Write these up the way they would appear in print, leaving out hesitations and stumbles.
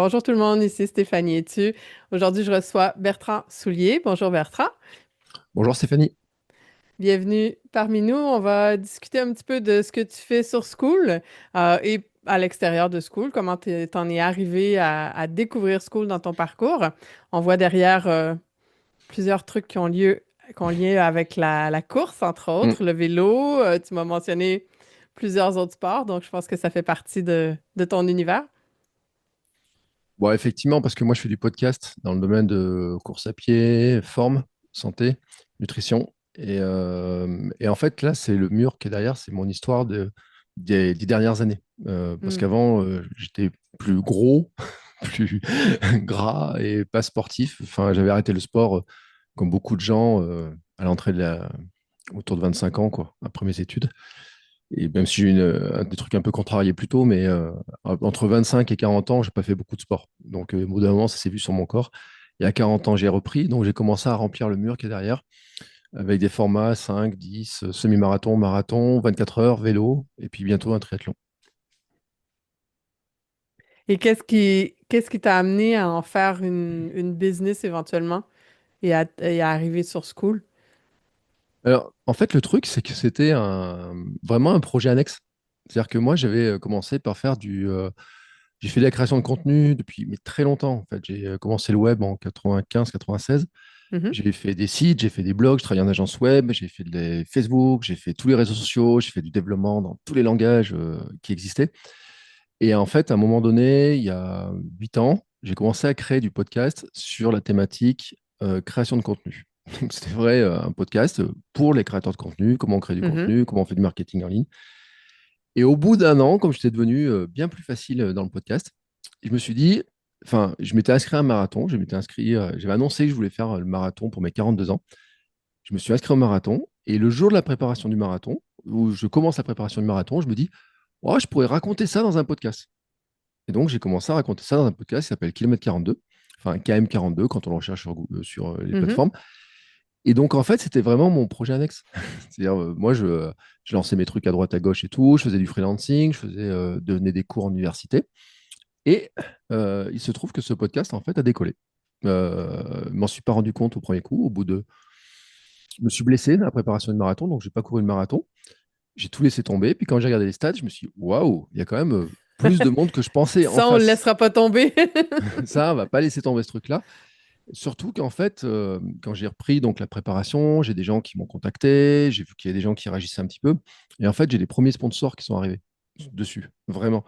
Bonjour tout le monde, ici Stéphanie Etu. Aujourd'hui, je reçois Bertrand Soulier. Bonjour Bertrand. Bonjour Stéphanie. Bienvenue parmi nous. On va discuter un petit peu de ce que tu fais sur School et à l'extérieur de School, comment t'en es arrivé à découvrir School dans ton parcours. On voit derrière plusieurs trucs qui ont lien avec la course, entre Mm. autres, le vélo. Tu m'as mentionné plusieurs autres sports, donc je pense que ça fait partie de ton univers. Bon, effectivement, parce que moi je fais du podcast dans le domaine de course à pied, forme, santé, nutrition. Et en fait, là, c'est le mur qui est derrière, c'est mon histoire des 10 dernières années. Parce Hmm. qu'avant, j'étais plus gros, plus gras et pas sportif. Enfin, j'avais arrêté le sport comme beaucoup de gens à l'entrée autour de 25 ans, quoi, après mes études. Et même si j'ai eu des trucs un peu contrariés plus tôt, mais entre 25 et 40 ans, j'ai pas fait beaucoup de sport. Donc, au bout d'un moment, ça s'est vu sur mon corps. Et à 40 ans, j'ai repris. Donc, j'ai commencé à remplir le mur qui est derrière avec des formats 5, 10, semi-marathon, marathon, 24 heures, vélo, et puis bientôt un triathlon. Et qu'est-ce qui t'a amené à en faire une business éventuellement et à arriver sur School? Alors, en fait, le truc, c'est que c'était vraiment un projet annexe. C'est-à-dire que moi, j'avais commencé par faire j'ai fait de la création de contenu depuis mais très longtemps. En fait, j'ai commencé le web en 95-96. Mhm, J'ai fait des sites, j'ai fait des blogs, je travaillais en agence web, j'ai fait des Facebook, j'ai fait tous les réseaux sociaux, j'ai fait du développement dans tous les langages qui existaient. Et en fait, à un moment donné, il y a 8 ans, j'ai commencé à créer du podcast sur la thématique création de contenu. Donc, c'était vrai, un podcast pour les créateurs de contenu, comment on crée du mhm. contenu, comment on fait du marketing en ligne. Et au bout d'un an, comme j'étais devenu bien plus facile dans le podcast, je me suis dit, enfin, je m'étais inscrit à un marathon, j'avais annoncé que je voulais faire le marathon pour mes 42 ans. Je me suis inscrit au marathon et le jour de la préparation du marathon, où je commence la préparation du marathon, je me dis, oh, je pourrais raconter ça dans un podcast. Et donc, j'ai commencé à raconter ça dans un podcast qui s'appelle Kilomètre 42, enfin KM42 quand on le recherche sur les Mhm. plateformes. Et donc, en fait, c'était vraiment mon projet annexe. C'est-à-dire, moi, je lançais mes trucs à droite, à gauche et tout. Je faisais du freelancing, donnais des cours en université. Et il se trouve que ce podcast, en fait, a décollé. Je m'en suis pas rendu compte au premier coup. Je me suis blessé dans la préparation du marathon, donc j'ai pas couru le marathon. J'ai tout laissé tomber. Puis quand j'ai regardé les stats, je me suis dit, waouh, il y a quand même plus de monde que je pensais en Ça, on le face. laissera pas tomber. Ça, on va pas laisser tomber ce truc-là. Surtout qu'en fait, quand j'ai repris donc la préparation, j'ai des gens qui m'ont contacté, j'ai vu qu'il y a des gens qui réagissaient un petit peu. Et en fait, j'ai des premiers sponsors qui sont arrivés dessus, vraiment.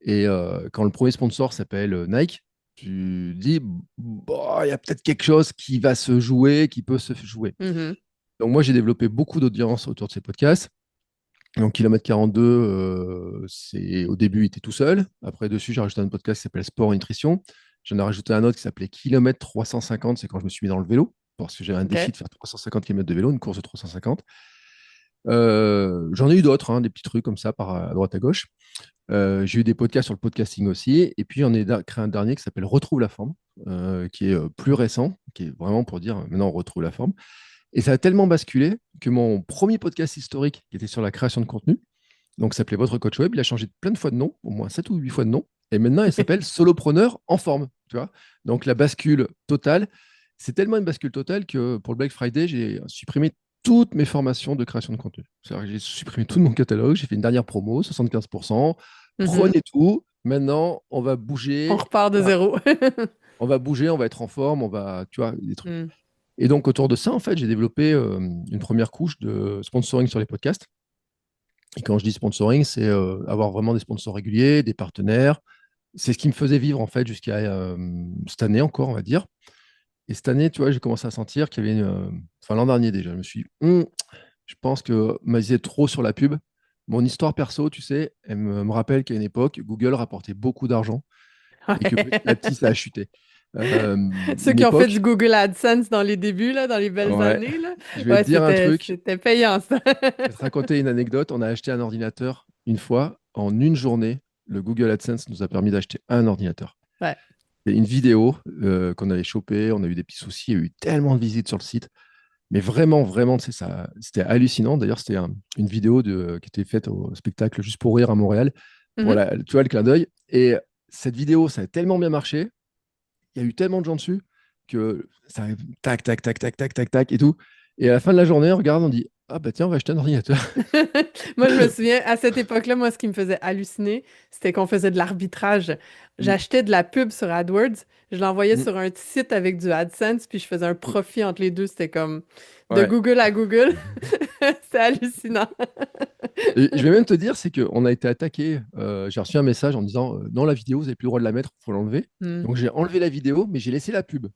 Et quand le premier sponsor s'appelle Nike, tu dis, bah, il y a peut-être quelque chose qui va se jouer, qui peut se jouer. Mhm. Donc moi, j'ai développé beaucoup d'audience autour de ces podcasts. Donc Kilomètre 42, au début, il était tout seul. Après, dessus, j'ai rajouté un podcast qui s'appelle Sport et Nutrition. J'en ai rajouté un autre qui s'appelait Kilomètre 350, c'est quand je me suis mis dans le vélo, parce que j'avais un défi OK. de faire 350 km de vélo, une course de 350. J'en ai eu d'autres, hein, des petits trucs comme ça à droite à gauche. J'ai eu des podcasts sur le podcasting aussi. Et puis, j'en ai créé un dernier qui s'appelle Retrouve la forme, qui est plus récent, qui est vraiment pour dire maintenant on retrouve la forme. Et ça a tellement basculé que mon premier podcast historique, qui était sur la création de contenu, donc ça s'appelait Votre Coach Web, il a changé plein de fois de nom, au moins 7 ou 8 fois de nom. Et maintenant, il s'appelle Solopreneur en forme. Tu vois, donc la bascule totale, c'est tellement une bascule totale que pour le Black Friday, j'ai supprimé toutes mes formations de création de contenu. C'est-à-dire que j'ai supprimé tout mon catalogue, j'ai fait une dernière promo, 75%. Mhm. Prenez tout. Maintenant, On repart de zéro. on va bouger, on va être en forme, on va, tu vois, des trucs. Hmm. Et donc, autour de ça, en fait, j'ai développé une première couche de sponsoring sur les podcasts. Et quand je dis sponsoring, c'est avoir vraiment des sponsors réguliers, des partenaires. C'est ce qui me faisait vivre, en fait, jusqu'à cette année encore, on va dire. Et cette année, tu vois, j'ai commencé à sentir qu'il y avait enfin, l'an dernier déjà, je me suis dit, je pense que misé trop sur la pub. Mon histoire perso, tu sais, elle me rappelle qu'à une époque, Google rapportait beaucoup d'argent et que petit à petit, ça a chuté. Ceux Une qui ont fait époque, du Google AdSense dans les débuts, là, dans les belles ouais, années, là, je vais te ouais, dire un truc, c'était payant, ça. je vais te raconter une anecdote. On a acheté un ordinateur une fois, en une journée. Le Google AdSense nous a permis d'acheter un ordinateur. Ouais. Et une vidéo qu'on avait chopée, on a eu des petits soucis, il y a eu tellement de visites sur le site. Mais vraiment, vraiment, c'est ça, c'était hallucinant. D'ailleurs, c'était une vidéo qui était faite au spectacle Juste pour rire à Montréal. Mhm. Tu vois, le clin d'œil. Et cette vidéo, ça a tellement bien marché, il y a eu tellement de gens dessus que ça arrive tac, tac, tac, tac, tac, tac, tac et tout. Et à la fin de la journée, on regarde, on dit, ah bah tiens, on va acheter un ordinateur. Moi, je me souviens, à cette époque-là, moi, ce qui me faisait halluciner, c'était qu'on faisait de l'arbitrage. Mm. J'achetais de la pub sur AdWords, je l'envoyais Mm. sur un site avec du AdSense, puis je faisais un Mm. profit entre les deux. C'était comme de Ouais. Google à Google. C'était hallucinant. Et je vais même te dire, c'est qu'on a été attaqué. J'ai reçu un message en disant, non, la vidéo, vous n'avez plus le droit de la mettre, il faut l'enlever. Hmm. Donc j'ai enlevé la vidéo, mais j'ai laissé la pub.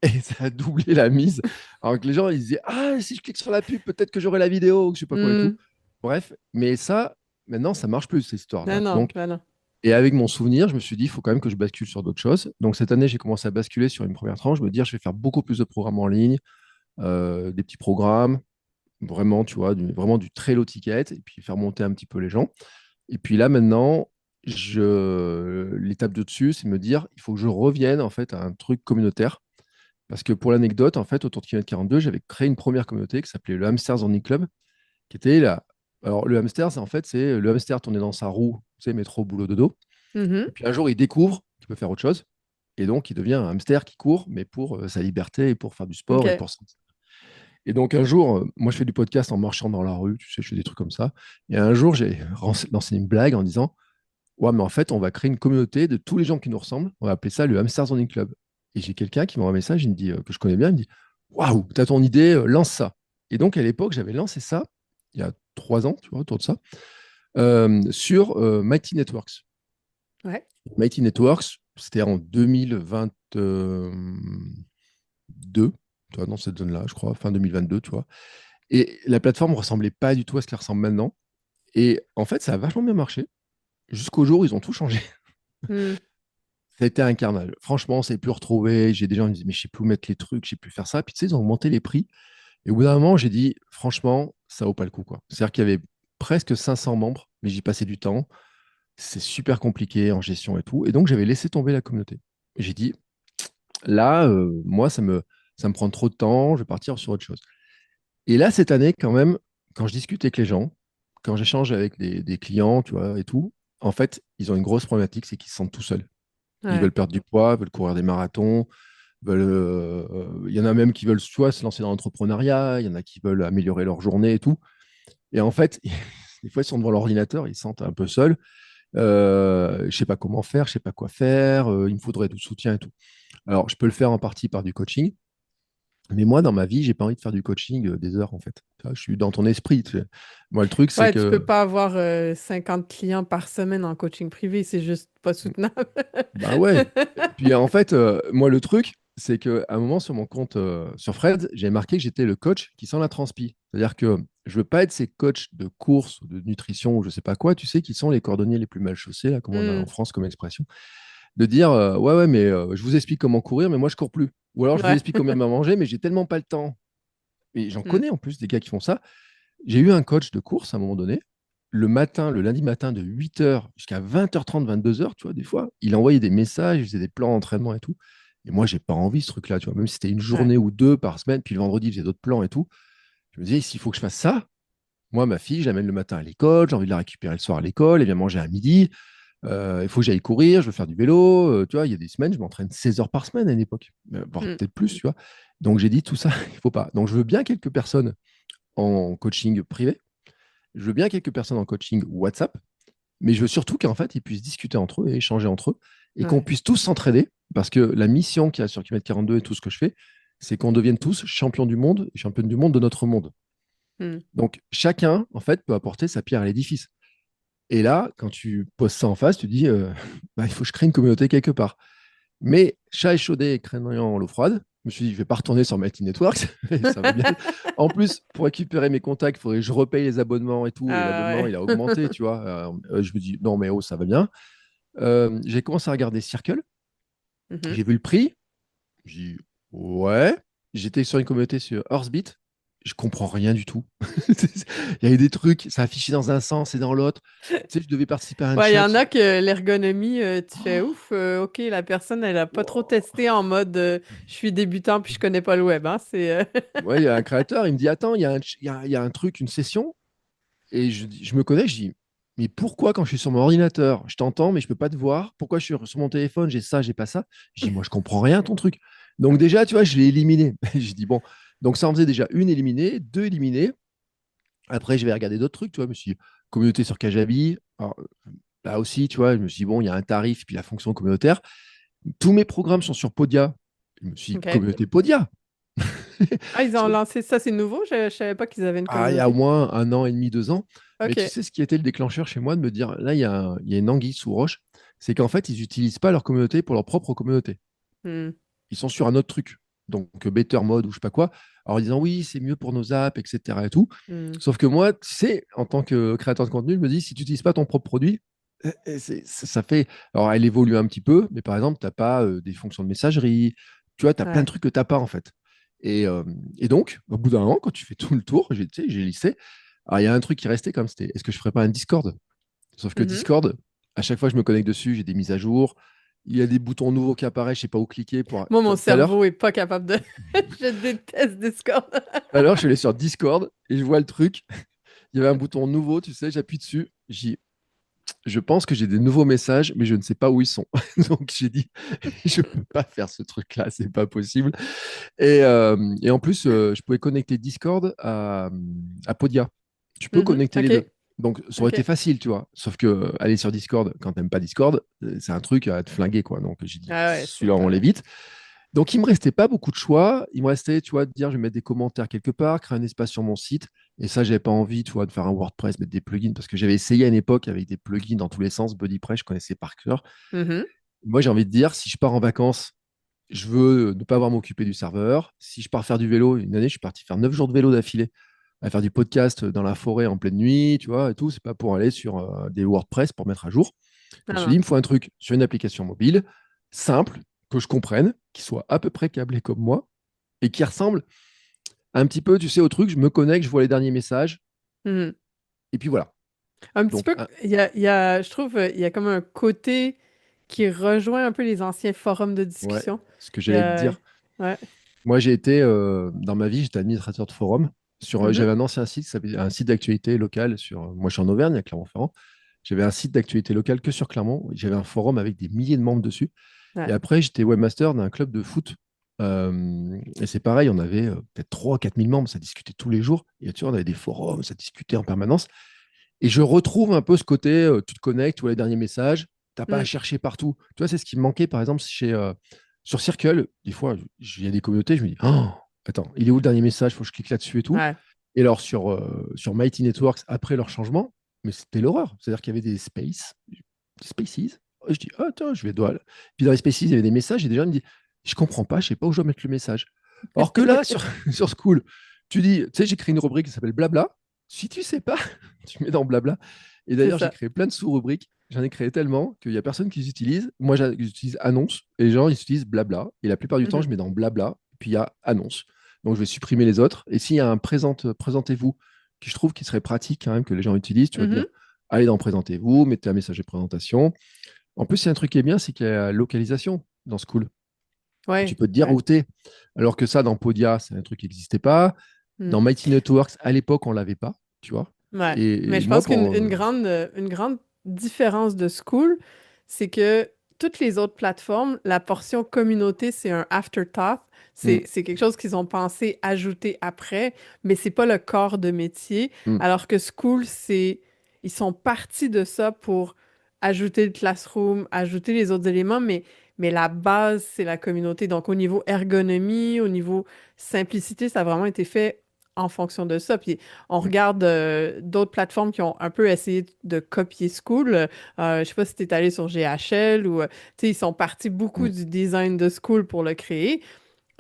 Et ça a doublé la mise. Alors que les gens, ils disaient, ah, si je clique sur la pub, peut-être que j'aurai la vidéo, ou je sais pas quoi et tout. Hmm. Bref, mais ça, maintenant, ça marche plus, cette Non, histoire-là. non, Donc, non, non. et avec mon souvenir, je me suis dit, il faut quand même que je bascule sur d'autres choses. Donc cette année, j'ai commencé à basculer sur une première tranche. Je me dire, je vais faire beaucoup plus de programmes en ligne, des petits programmes, vraiment, tu vois, vraiment du très low ticket, et puis faire monter un petit peu les gens. Et puis là, maintenant, l'étape de dessus, c'est me dire, il faut que je revienne en fait à un truc communautaire. Parce que pour l'anecdote, en fait, autour de Kilomètre 42, j'avais créé une première communauté qui s'appelait le Hamsters Running Club, qui était là. Alors, le hamster, en fait, c'est le hamster tourné dans sa roue, tu sais, métro, boulot, dodo. Mhm. Et puis un jour, il découvre qu'il peut faire autre chose. Et donc, il devient un hamster qui court, mais pour sa liberté et pour faire du sport et OK. pour ça. Et donc, un jour, moi, je fais du podcast en marchant dans la rue, tu sais, je fais des trucs comme ça. Et un jour, j'ai lancé une blague en disant, ouais, mais en fait, on va créer une communauté de tous les gens qui nous ressemblent. On va appeler ça le Hamsters Running Club. Et j'ai quelqu'un qui m'envoie un message, il me dit, que je connais bien, il me dit, waouh, t'as ton idée, lance ça. Et donc, à l'époque, j'avais lancé ça, il y a 3 ans, tu vois, autour de ça, sur Mighty Networks. Ouais. Mighty Networks, c'était en 2022, tu vois, dans cette zone-là, je crois, fin 2022, tu vois. Et la plateforme ressemblait pas du tout à ce qu'elle ressemble maintenant. Et en fait, ça a vachement bien marché, jusqu'au jour où ils ont tout changé. Hmm. Ça a été un carnage. Franchement, on s'est plus retrouvé. J'ai des gens qui me disaient, mais je sais plus où mettre les trucs, je sais plus faire ça. Puis tu sais, ils ont augmenté les prix. Et au bout d'un moment, j'ai dit, franchement, ça vaut pas le coup, quoi. C'est-à-dire qu'il y avait presque 500 membres, mais j'y passais du temps. C'est super compliqué en gestion et tout. Et donc, j'avais laissé tomber la communauté. J'ai dit, là, moi, ça me prend trop de temps, je vais partir sur autre chose. Et là, cette année, quand même, quand je discute avec les gens, quand j'échange avec des clients, tu vois, et tout, en fait, ils ont une grosse problématique, c'est qu'ils se sentent tout seuls. Ils Ouais. veulent perdre du poids, veulent courir des marathons, il y en a même qui veulent soit se lancer dans l'entrepreneuriat, il y en a qui veulent améliorer leur journée et tout. Et en fait, des fois, ils sont devant l'ordinateur, ils se sentent un peu seuls. Je ne sais pas comment faire, je ne sais pas quoi faire, il me faudrait du soutien et tout. Alors, je peux le faire en partie par du coaching, mais moi, dans ma vie, j'ai pas envie de faire du coaching des heures, en fait. Tu vois, je suis dans ton esprit. Tu sais. Moi, le truc, c'est Ouais, tu peux que, pas avoir 50 clients par semaine en coaching privé, c'est juste pas soutenable. bah ouais. Et puis, en fait, moi, le truc, c'est qu'à un moment, sur mon compte sur Fred, j'ai marqué que j'étais le coach qui sent la transpi. C'est-à-dire que je veux pas être ces coachs de course, de nutrition ou je sais pas quoi, tu sais, qui sont les cordonniers les plus mal chaussés, là, comme on a en Hmm. France comme expression. De dire, ouais, ouais, mais je vous explique comment courir, mais moi, je cours plus. Ou alors, je vous Ouais. explique combien manger, mais j'ai tellement pas le temps. Et j'en Hmm. connais en plus des gars qui font ça. J'ai eu un coach de course à un moment donné, le matin, le lundi matin, de 8h jusqu'à 20h30, 22h, tu vois, des fois, il envoyait des messages, il faisait des plans d'entraînement et tout. Et moi, j'ai pas envie ce truc-là, tu vois, même si c'était une Ouais. journée ou deux par semaine, puis le vendredi, il faisait d'autres plans et tout. Je me disais, s'il faut que je fasse ça, moi, ma fille, je l'amène le matin à l'école, j'ai envie de la récupérer le soir à l'école, elle vient manger à midi, il faut que j'aille courir, je veux faire du vélo, tu vois, il y a des semaines, je m'entraîne 16 heures par semaine à une époque, voire Hmm. peut-être plus, tu vois. Donc j'ai dit, tout ça, il faut pas. Donc je veux bien quelques personnes en coaching privé, je veux bien quelques personnes en coaching WhatsApp, mais je veux surtout qu'en fait, ils puissent discuter entre eux et échanger entre eux et qu'on Ouais. puisse tous s'entraider parce que la mission qu'il y a sur Kilomètre 42 et tout ce que je fais, c'est qu'on devienne tous champions du monde et championnes du monde de notre monde. Hmm. Donc, chacun, en fait, peut apporter sa pierre à l'édifice. Et là, quand tu poses ça en face, tu dis, bah, il faut que je crée une communauté quelque part. Mais chat échaudé et craignant l'eau froide, je me suis dit, je vais pas retourner sur Mighty Networks, ça va bien. En plus, pour récupérer mes contacts, il faudrait que je repaye les abonnements et tout, et Ah l'abonnement, ouais. il a augmenté, tu vois. Je me dis, non, mais oh, ça va bien. J'ai commencé à regarder Circle, Mhm. j'ai vu le prix, j'ai dit, ouais. J'étais sur une communauté sur Horsebeat, je comprends rien du tout. Il y avait des trucs, ça affichait dans un sens et dans l'autre. Tu sais, je devais participer à un Ouais, il y chat. en a que l'ergonomie, tu fais ouf, ok, la personne, elle a pas trop Wow. testé en mode je suis débutant puis je connais pas le web, hein, c'est Ouais, il y a un créateur, il me dit, attends, il y a un truc, une session. Et je me connais, je dis, mais pourquoi quand je suis sur mon ordinateur, je t'entends, mais je peux pas te voir? Pourquoi je suis sur mon téléphone, j'ai ça, j'ai pas ça? Je dis, moi, je comprends rien à ton truc. Donc déjà, tu vois, je l'ai éliminé. Je dis, bon, donc ça en faisait déjà une éliminée, deux éliminées. Après, je vais regarder d'autres trucs, tu vois. Je me suis dit, communauté sur Kajabi. Alors, là aussi, tu vois, je me suis dit, bon, il y a un tarif, puis la fonction communautaire. Tous mes programmes sont sur Podia. Je me suis dit, OK. communauté Podia. Ah, ils ont lancé ça, c'est nouveau? Je savais pas qu'ils avaient une Ah, il y a au communauté. moins un an et demi, 2 ans. Mais tu OK. sais ce qui a été le déclencheur chez moi de me dire, là, il y a une anguille sous roche. C'est qu'en fait, ils n'utilisent pas leur communauté pour leur propre communauté. Hmm. Ils sont sur un autre truc. Donc, Better Mode ou je sais pas quoi. Alors, en disant, oui, c'est mieux pour nos apps, etc. et tout. Hmm. Sauf que moi, tu sais, en tant que créateur de contenu, je me dis, si tu n'utilises pas ton propre produit, ça fait. Alors, elle évolue un petit peu, mais par exemple, tu n'as pas des fonctions de messagerie. Tu vois, tu as plein de Ouais. trucs que tu n'as pas, en fait. Et donc, au bout d'un moment, quand tu fais tout le tour, tu sais, j'ai listé. Alors, il y a un truc qui restait comme c'était, est-ce que je ferais pas un Discord? Sauf que Mhm. Discord, à chaque fois que je me connecte dessus, j'ai des mises à jour. Il y a des boutons nouveaux qui apparaissent, je sais pas où cliquer pour. Moi, Tout mon à l'heure, cerveau est pas capable de. Je déteste Discord. tout à l'heure, je suis allé sur Discord et je vois le truc. Il y avait un bouton nouveau, tu sais, j'appuie dessus. Je pense que j'ai des nouveaux messages, mais je ne sais pas où ils sont. Donc j'ai dit, je ne peux pas faire ce truc-là, c'est pas possible. Et en plus, je pouvais connecter Discord à Podia. Tu peux Mhm. connecter les deux. OK. Donc ça aurait été OK. facile, tu vois. Sauf que aller sur Discord, quand t'aimes pas Discord, c'est un truc à te flinguer, quoi. Donc j'ai dit, Ah ouais, c'est celui-là, on pas. l'évite. Donc, il me restait pas beaucoup de choix. Il me restait, tu vois, de dire, je vais mettre des commentaires quelque part, créer un espace sur mon site. Et ça, j'avais pas envie, tu vois, de faire un WordPress, mettre des plugins, parce que j'avais essayé à une époque avec des plugins dans tous les sens. BuddyPress, je connaissais par cœur. Mhm. Moi, j'ai envie de dire, si je pars en vacances, je veux ne pas avoir à m'occuper du serveur. Si je pars faire du vélo, une année, je suis parti faire 9 jours de vélo d'affilée, à faire du podcast dans la forêt en pleine nuit, tu vois, et tout. C'est pas pour aller sur des WordPress pour mettre à jour. Je me Ah suis dit, non. il me faut un truc sur une application mobile, simple, que je comprenne, qui soit à peu près câblé comme moi, et qui ressemble un petit peu, tu sais, au truc, je me connecte, je vois les derniers messages, Mhm. et puis voilà. Un petit Donc, peu, je trouve, il y a comme un côté qui rejoint un peu les anciens forums de ouais, discussion. ce que Il y j'allais te a, dire. ouais. Moi, j'ai été, dans ma vie, j'étais administrateur de forum. Mhm. J'avais un ancien site, un site d'actualité locale moi, je suis en Auvergne, à Clermont-Ferrand. J'avais un site d'actualité locale que sur Clermont. J'avais un forum avec des milliers de membres dessus. Et Ouais. après, j'étais webmaster d'un club de foot. Et c'est pareil, on avait peut-être 3 4 000 membres, ça discutait tous les jours. Et tu vois, on avait des forums, ça discutait en permanence. Et je retrouve un peu ce côté, tu te connectes, tu vois les derniers messages, tu n'as pas à Mm. chercher partout. Tu vois, c'est ce qui me manquait, par exemple, sur Circle. Des fois, il y a des communautés, je me dis, oh, attends, il est où le dernier message? Il faut que je clique là-dessus et tout. Ouais. Et alors, sur Mighty Networks, après leur changement, mais c'était l'horreur. C'est-à-dire qu'il y avait des spaces. Je dis, ah, attends, je vais doigt. Puis dans les spaces, il y avait des messages et des gens me disent, je comprends pas, je sais pas où je dois mettre le message. Alors que là, sur School, tu dis, tu sais, j'ai créé une rubrique qui s'appelle Blabla. Si tu sais pas, tu mets dans Blabla. Et C'est d'ailleurs, j'ai ça. créé plein de sous-rubriques. J'en ai créé tellement qu'il n'y a personne qui les utilise. Moi, j'utilise annonce et les gens, ils utilisent Blabla. Et la plupart du temps, Mhm. je mets dans Blabla, puis il y a annonce. Donc, je vais supprimer les autres. Et s'il y a un présentez-vous qui je trouve qui serait pratique quand même que les gens utilisent, tu vas dire, Mhm. allez dans présentez-vous, mettez un message de présentation. En plus, il y a un truc qui est bien, c'est qu'il y a la localisation dans School. Tu Ouais. peux te dire Ouais. où tu es. Alors que ça, dans Podia, c'est un truc qui n'existait pas. Mm. Dans Mighty Networks, à l'époque, on ne l'avait pas, tu vois. Ouais. Mais Et je moi, pense qu'une pour. une grande différence de School, c'est que toutes les autres plateformes, la portion communauté, c'est un afterthought. Hmm, C'est quelque chose qu'ils ont pensé ajouter après, mais c'est pas le corps de métier. hmm, Alors que School, ils sont partis de ça pour ajouter le classroom, ajouter les autres éléments, mais la base, c'est la communauté. Donc, au niveau ergonomie, au niveau simplicité, ça a vraiment été fait en fonction de ça. Puis, on hmm, regarde d'autres plateformes qui ont un peu essayé de copier School. Je sais pas si tu es allé sur GHL ou, tu sais, ils sont partis beaucoup hmm, du design de School pour le créer.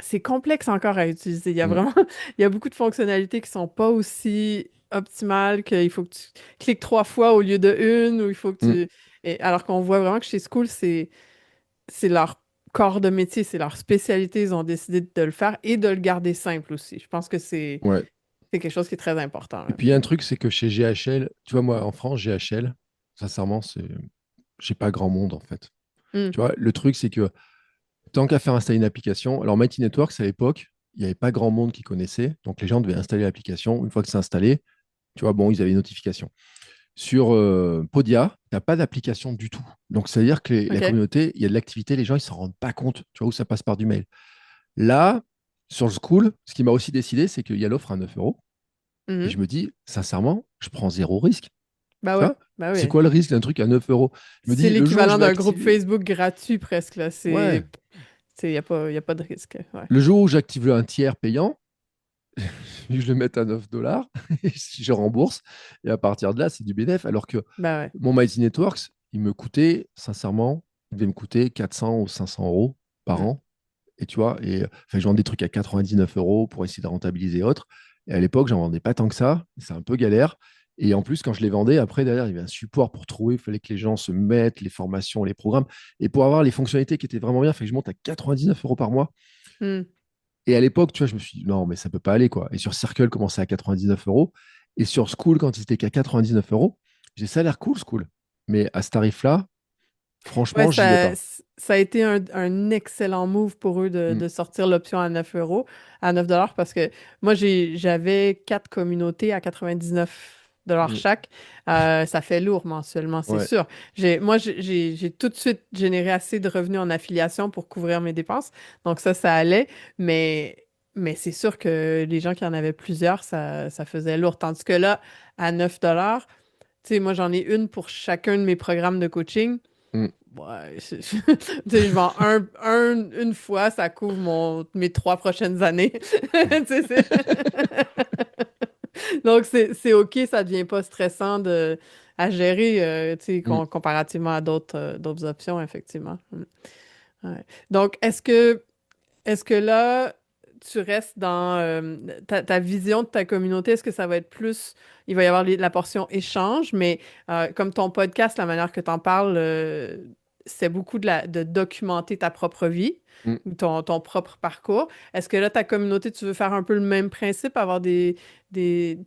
C'est complexe encore à utiliser. Il y a hmm, vraiment, il y a beaucoup de fonctionnalités qui sont pas aussi optimales qu'il faut que tu cliques 3 fois au lieu de une, ou il faut que hmm. alors qu'on voit vraiment que chez School, c'est leur corps de métier, c'est leur spécialité. Ils ont décidé de le faire et de le garder simple aussi. Je pense que Ouais. c'est quelque chose qui est très important, Et là. puis, il y a un truc, c'est que chez GHL, tu vois, moi, en France, GHL, sincèrement, j'ai pas grand monde, en fait. Hmm. Tu vois, le truc, c'est que tant qu'à faire installer une application, alors Mighty Networks, à l'époque, il n'y avait pas grand monde qui connaissait. Donc, les gens devaient installer l'application. Une fois que c'est installé, tu vois, bon, ils avaient une notification. Sur Podia, tu n'as pas d'application du tout. Donc, c'est-à-dire que la OK. communauté, il y a de l'activité, les gens, ils ne s'en rendent pas compte, tu vois, où ça passe par du mail. Là, sur le School, ce qui m'a aussi décidé, c'est qu'il y a l'offre à 9 euros. Et Mhm. je me dis, sincèrement, je prends zéro risque. Ben Tu ouais, vois, ben c'est oui. quoi le risque d'un truc à 9 euros? Je me C'est dis, le jour où je l'équivalent vais d'un groupe activer, Facebook gratuit presque, là. ouais, Y a pas de risque. Ouais. le jour où j'active un tiers payant, je le mette à 9 dollars, si je rembourse, et à partir de là, c'est du bénéf. Alors que Ben ouais. mon Mighty Networks, il me coûtait, sincèrement, il devait me coûter 400 ou 500 euros par Mm. an. Et tu vois, enfin, je vends des trucs à 99 euros pour essayer de rentabiliser et autres. Et à l'époque, j'en vendais pas tant que ça. C'est un peu galère. Et en plus, quand je les vendais, après, derrière, il y avait un support pour trouver. Il fallait que les gens se mettent, les formations, les programmes. Et pour avoir les fonctionnalités qui étaient vraiment bien, il fallait que je monte à 99 euros par mois. Mm. Et à l'époque, tu vois, je me suis dit, non, mais ça peut pas aller, quoi. Et sur Circle, commençait à 99 euros. Et sur School, quand il était qu'à 99 euros, j'ai ça a l'air cool, School. Mais à ce tarif-là, Ouais, franchement, j'y vais pas. ça a été un excellent move pour eux Mm, de sortir l'option à 9 euros, à 9 dollars, parce que moi, j'avais 4 communautés à 99 $ mm, chaque. Ça fait lourd mensuellement, c'est ouais. sûr. J'ai tout de suite généré assez de revenus en affiliation pour couvrir mes dépenses. Donc ça allait. Mais c'est sûr que les gens qui en avaient plusieurs, ça faisait lourd. Tandis que là, à 9 dollars, tu sais, moi, j'en ai une pour chacun de mes programmes de coaching. Mm. Ouais, tu sais, je vends une fois, ça couvre mes 3 prochaines années. Tu sais, Donc, c'est OK, ça devient pas stressant à gérer, tu sais, Mm. comparativement à d'autres options, effectivement. Mm. Ouais. Donc, est-ce que là, tu restes dans ta vision de ta communauté? Est-ce que ça va être plus, il va y avoir la portion échange, mais comme ton podcast, la manière que tu en parles, c'est beaucoup de documenter ta propre vie, Mm. ou ton propre parcours. Est-ce que là, ta communauté, tu veux faire un peu le même principe, avoir tu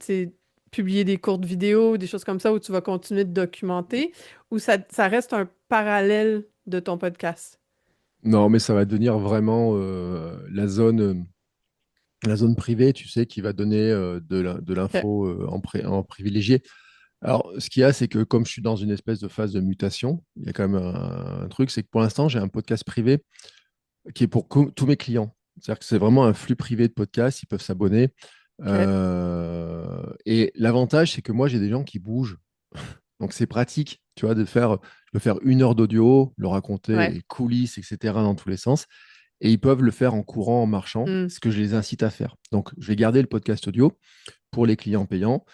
sais, publier des courtes vidéos, des choses comme ça, où tu vas continuer de documenter, ou ça reste un parallèle de ton podcast? Non, mais ça va devenir vraiment la zone privée, tu sais, qui va donner de OK. l'info en privilégié. Alors, ce qu'il y a, c'est que comme je suis dans une espèce de phase de mutation, il y a quand même un truc, c'est que pour l'instant, j'ai un podcast privé qui est pour tous mes clients. C'est-à-dire que c'est vraiment un flux privé de podcasts, ils peuvent s'abonner. OK. Et l'avantage, c'est que moi, j'ai des gens qui bougent. Donc, c'est pratique, tu vois, je peux faire 1 heure d'audio, leur raconter Ouais. les coulisses, etc., dans tous les sens. Et ils peuvent le faire en courant, en marchant, Hmm. ce que je les incite à faire. Donc, je vais garder le podcast audio pour les clients payants.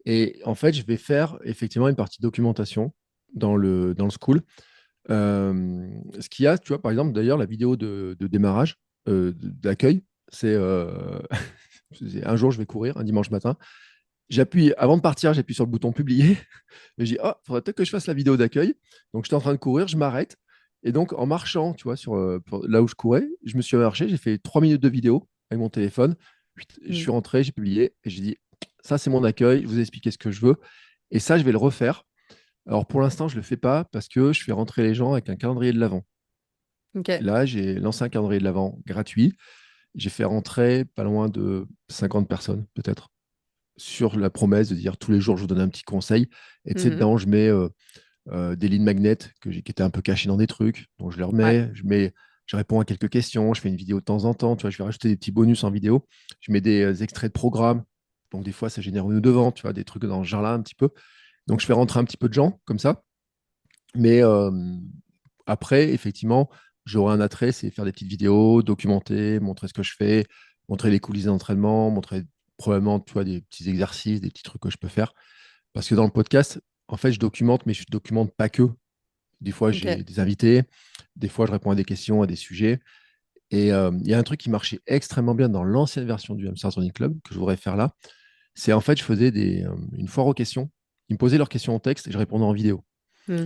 Et en fait, je vais faire effectivement une partie documentation dans le school. Ce qu'il y a, tu vois, par exemple, d'ailleurs, la vidéo de démarrage, d'accueil, c'est un jour, je vais courir, un dimanche matin. Avant de partir, j'appuie sur le bouton publier. Et j'ai dit, oh, faudrait peut-être que je fasse la vidéo d'accueil. Donc, j'étais en train de courir, je m'arrête. Et donc, en marchant, tu vois, là où je courais, je me suis marché, j'ai fait 3 minutes de vidéo avec mon téléphone. Je Hmm. suis rentré, j'ai publié et j'ai dit, ça, c'est mon accueil, je vous ai expliqué ce que je veux. Et ça, je vais le refaire. Alors, pour l'instant, je ne le fais pas parce que je fais rentrer les gens avec un calendrier de l'Avent. OK. Là, j'ai lancé un calendrier de l'Avent gratuit. J'ai fait rentrer pas loin de 50 personnes, peut-être, sur la promesse de dire tous les jours, je vous donne un petit conseil. Et tu sais, Mhm. dedans, je mets des lignes magnets qui étaient un peu cachées dans des trucs. Donc, je les Ouais. remets. Je réponds à quelques questions. Je fais une vidéo de temps en temps. Tu vois, je vais rajouter des petits bonus en vidéo. Je mets des extraits de programmes. Donc, des fois, ça génère une ou deux ventes, tu vois, des trucs dans ce genre-là un petit peu. Donc, je fais rentrer un petit peu de gens comme ça. Mais après, effectivement, j'aurai un attrait, c'est faire des petites vidéos, documenter, montrer ce que je fais, montrer les coulisses d'entraînement, montrer probablement, tu vois, des petits exercices, des petits trucs que je peux faire. Parce que dans le podcast, en fait, je documente, mais je documente pas que. Des fois, OK. j'ai des invités, des fois, je réponds à des questions, à des sujets. Et il y a un truc qui marchait extrêmement bien dans l'ancienne version du Hamster Running Club, que je voudrais faire là. C'est en fait, je faisais une foire aux questions. Ils me posaient leurs questions en texte et je répondais en vidéo. Hmm.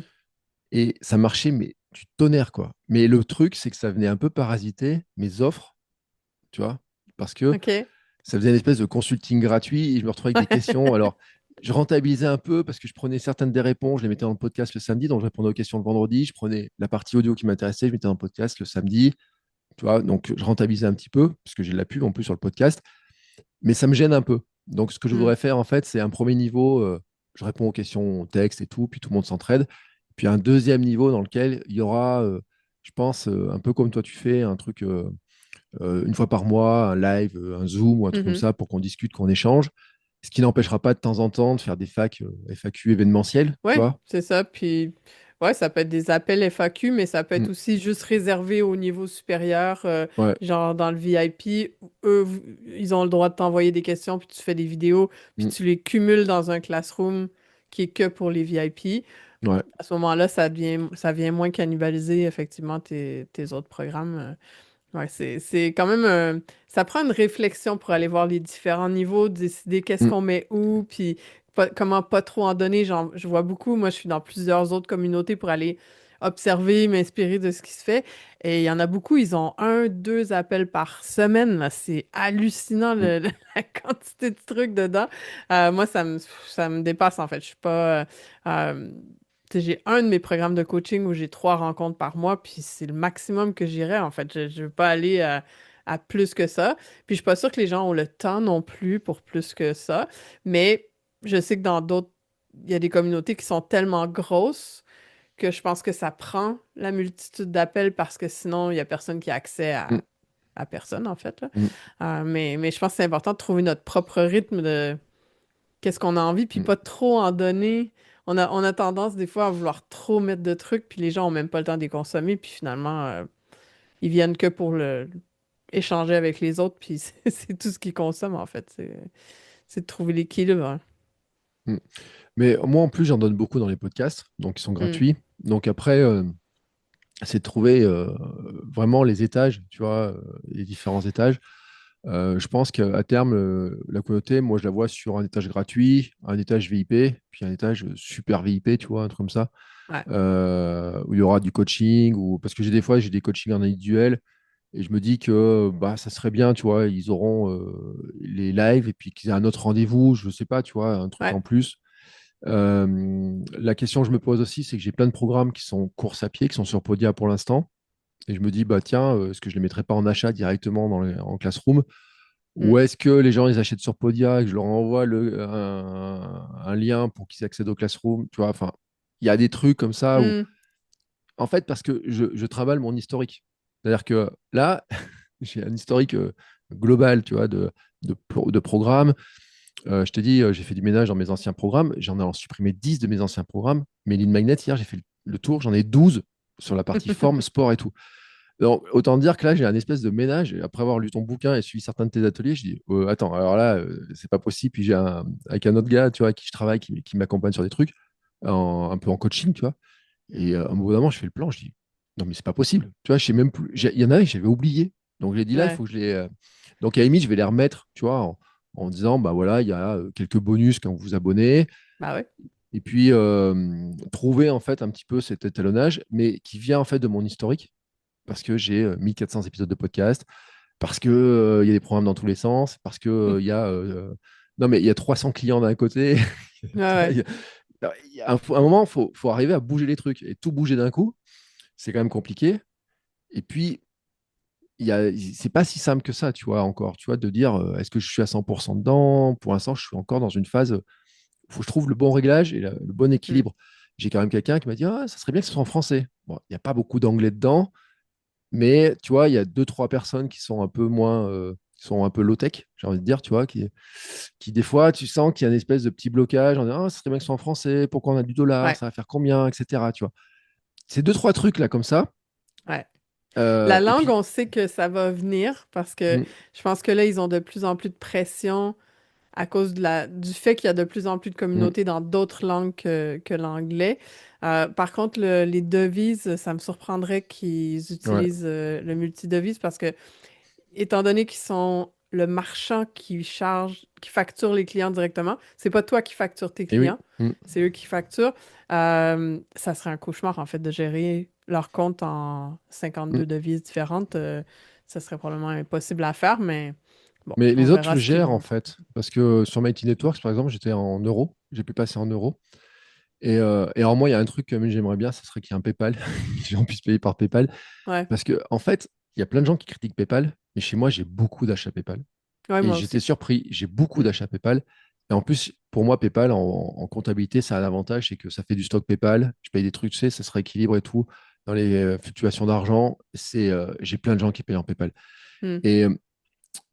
Et ça marchait, mais du tonnerre, quoi. Mais le truc, c'est que ça venait un peu parasiter mes offres, tu vois, parce que OK. ça faisait une espèce de consulting gratuit et je me retrouvais avec des questions. Alors, je rentabilisais un peu parce que je prenais certaines des réponses, je les mettais dans le podcast le samedi, donc je répondais aux questions le vendredi. Je prenais la partie audio qui m'intéressait, je mettais dans le podcast le samedi, tu vois. Donc, je rentabilisais un petit peu parce que j'ai de la pub en plus sur le podcast, mais ça me gêne un peu. Donc, ce que je Hmm. voudrais faire, en fait, c'est un premier niveau. je réponds aux questions texte et tout, puis tout le monde s'entraide. Puis un deuxième niveau dans lequel il y aura, je pense, un peu comme toi tu fais, un truc une fois par mois, un live, un Zoom ou un truc comme Mhm. ça pour qu'on discute, qu'on échange. Ce qui n'empêchera pas de temps en temps de faire des FAQ événementiels, tu Ouais, vois. c'est ça. Puis, ouais, ça peut être des appels FAQ, mais ça peut être Mm. aussi juste réservé au niveau supérieur, Ouais. genre dans le VIP. Eux, ils ont le droit de t'envoyer des questions, puis tu fais des vidéos, puis Mm. tu les cumules dans un classroom qui est que pour les VIP. Ouais. À ce moment-là, ça vient moins cannibaliser effectivement tes autres programmes. Ouais, c'est quand même ça prend une réflexion pour aller voir les différents niveaux, décider qu'est-ce Mm. qu'on met où, puis comment pas trop en donner. Genre, je vois beaucoup, moi je suis dans plusieurs autres communautés pour aller observer, m'inspirer de ce qui se fait. Et il y en a beaucoup, ils ont un, deux appels par semaine, là. C'est hallucinant Mm. la quantité de trucs dedans. Moi, ça me dépasse en fait. Je suis pas. Tu sais, j'ai un de mes programmes de coaching où j'ai 3 rencontres par mois, puis c'est le maximum que j'irais, en fait. Je veux pas aller à plus que ça. Puis je suis pas sûre que les gens ont le temps non plus pour plus que ça. Mais je sais que dans d'autres, il y a des communautés qui sont tellement grosses que je pense que ça prend la multitude d'appels parce que sinon, il y a personne qui a accès Mm. à personne, en fait, là. Mm. Mais je pense que c'est important de trouver notre propre rythme de qu'est-ce qu'on a envie, puis Mm. pas trop en donner. On a tendance des fois à vouloir trop mettre de trucs, puis les gens ont même pas le temps de les consommer, puis finalement, ils viennent que pour échanger avec les autres, puis c'est tout ce qu'ils consomment en fait. C'est de trouver l'équilibre, hein. Mm. Mais moi, en plus, j'en donne beaucoup dans les podcasts, donc ils sont Hmm. gratuits. Donc après, c'est de trouver vraiment les étages, tu vois, les différents étages. Je pense qu'à terme, la communauté, moi, je la vois sur un étage gratuit, un étage VIP, puis un étage super VIP, tu vois, un truc comme ça, Ouais, où il y aura du coaching, ou parce que j'ai des fois, j'ai des coachings en individuel, et je me dis que bah, ça serait bien, tu vois, ils auront les lives, et puis qu'ils aient un autre rendez-vous, je sais pas, tu vois, un truc ouais. en plus. La question que je me pose aussi, c'est que j'ai plein de programmes qui sont course à pied, qui sont sur Podia pour l'instant. Et je me dis, bah tiens, est-ce que je ne les mettrais pas en achat directement en Classroom? Hmm. Ou est-ce que les gens les achètent sur Podia et que je leur envoie un lien pour qu'ils accèdent au Classroom? Tu vois, enfin, il y a des trucs comme ça où, Hmm. en fait, parce que je travaille mon historique. C'est-à-dire que là, j'ai un historique global, tu vois, de programmes. Je te dis, j'ai fait du ménage dans mes anciens programmes. J'en ai en supprimé 10 de mes anciens programmes. Mais Lean Magnet, hier, j'ai fait le tour. J'en ai 12 sur la partie forme, sport et tout. Donc, autant dire que là, j'ai un espèce de ménage. Et après avoir lu ton bouquin et suivi certains de tes ateliers, je dis, attends, alors là, c'est pas possible. Puis avec un autre gars, tu vois, avec qui je travaille, qui m'accompagne sur des trucs, un peu en coaching, tu vois. Et à un bout d'un moment, je fais le plan, je dis, non, mais c'est pas possible. Tu vois, je sais même plus. Il y en a que j'avais oublié. Donc, j'ai dit là, il Ouais. faut que je les. Donc, à la limite, je vais les remettre, tu vois, en disant, bah voilà, il y a quelques bonus quand vous vous abonnez. Bah ouais. Et puis, trouver en fait un petit peu cet étalonnage, mais qui vient en fait de mon historique, parce que j'ai 1400 épisodes de podcast, parce que il y a des programmes dans tous les sens, parce que il y a. Non, mais il y a 300 clients d'un côté. Ouais, Tu vois, ouais. un moment, faut arriver à bouger les trucs. Et tout bouger d'un coup, c'est quand même compliqué. Et puis, c'est pas si simple que ça, tu vois, encore, tu vois, de dire est-ce que je suis à 100% dedans? Pour l'instant, je suis encore dans une phase, faut que je trouve le bon réglage et le bon Hmm. équilibre. J'ai quand même quelqu'un qui m'a dit ah, ça serait bien que ce soit en français. Bon, il n'y a pas beaucoup d'anglais dedans, mais tu vois, il y a deux, trois personnes qui sont un peu moins, qui sont un peu low-tech, j'ai envie de dire, tu vois, qui des fois, tu sens qu'il y a une espèce de petit blocage en disant ah, ça serait bien que ce soit en français, pourquoi on a du dollar, Ouais, ça va faire combien, etc. Tu vois. C'est deux, trois trucs là comme ça. ouais. La Et langue, puis, on sait que ça va venir parce que mm, je pense que là, ils ont de plus en plus de pression à cause du fait qu'il y a de plus en plus de mm, communautés dans d'autres langues que l'anglais. Par contre, les devises, ça me surprendrait qu'ils ouais, utilisent le multidevise parce que, étant donné qu'ils sont le marchand qui charge, qui facture les clients directement, c'est pas toi qui factures tes et oui. clients, Mm, c'est eux qui facturent. Ça serait un cauchemar, en fait, de gérer leur compte en mm. 52 devises différentes. Ça serait probablement impossible à faire, mais bon, Mais on les autres verra le ce qu'ils gèrent en vont. fait, parce que sur Mighty Networks, par exemple, j'étais en euros, j'ai pu passer en euros. Et alors moi, il y a un truc que j'aimerais bien, ça serait qu'il y ait un PayPal, que les gens puissent payer par PayPal. Ouais, Parce que en fait, il y a plein de gens qui critiquent PayPal, mais chez moi, j'ai beaucoup d'achats PayPal. ouais, Et moi j'étais aussi. surpris, j'ai beaucoup Mm. d'achats PayPal. Et en plus, pour moi, PayPal, en comptabilité, ça a un avantage, c'est que ça fait du stock PayPal. Je paye des trucs, tu sais, ça se rééquilibre et tout. Dans les fluctuations d'argent, j'ai plein de gens qui payent en PayPal. Hmm. Et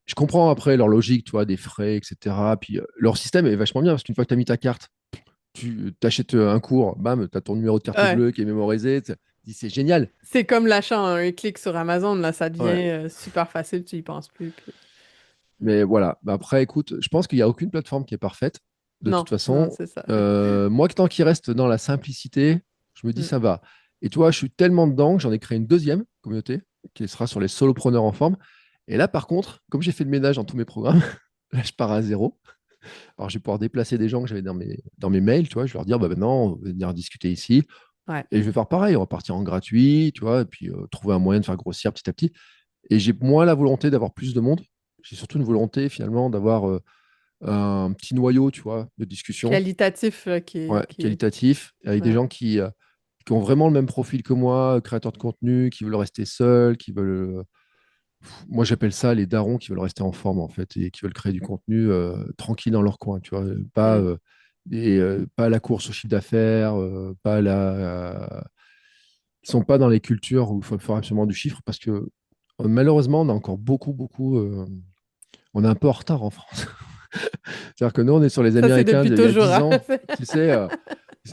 je comprends après leur logique, tu vois, des frais, etc. Puis leur système est vachement bien parce qu'une fois que tu as mis ta carte, tu t'achètes un cours, bam, tu as ton numéro de carte Ouais. bleue qui est mémorisé. Tu dis, c'est génial. C'est comme l'achat en un clic sur Amazon, là, ça devient Ouais. super facile, tu y penses plus. Puis... Mais voilà. Bah, après, écoute, je pense qu'il n'y a aucune plateforme qui est parfaite. De toute Non, non, façon, c'est ça. moi, tant qu'il reste dans la simplicité, je me dis Hmm. ça va. Et tu vois, je suis tellement dedans que j'en ai créé une deuxième communauté qui sera sur les solopreneurs en forme. Et là, par contre, comme j'ai fait le ménage dans tous mes programmes, là, je pars à zéro. Alors, je vais pouvoir déplacer des gens que j'avais dans mes mails, tu vois. Je vais leur dire, bah, maintenant, on va venir discuter ici. Ouais. Et je vais faire pareil, on va partir en gratuit, tu vois, et puis trouver un moyen de faire grossir petit à petit. Et j'ai moins la volonté d'avoir plus de monde. J'ai surtout une volonté, finalement, d'avoir un petit noyau, tu vois, de discussion, Qualitatif, ouais, qui est... qualitatif, avec des Ouais. gens qui ont vraiment le même profil que moi, créateurs de contenu, qui veulent rester seuls, qui veulent. Moi, j'appelle ça les darons qui veulent rester en forme, en fait, et qui veulent créer du contenu tranquille dans leur coin, tu vois, Hmm. pas la course au chiffre d'affaires, pas la. Ils sont pas dans les cultures où il faut faire absolument du chiffre parce que malheureusement, on a encore beaucoup, beaucoup. On est un peu en retard en France. C'est-à-dire que nous, on est sur les Ça, c'est Américains depuis d'il y a toujours, 10 hein. ans. Tu sais,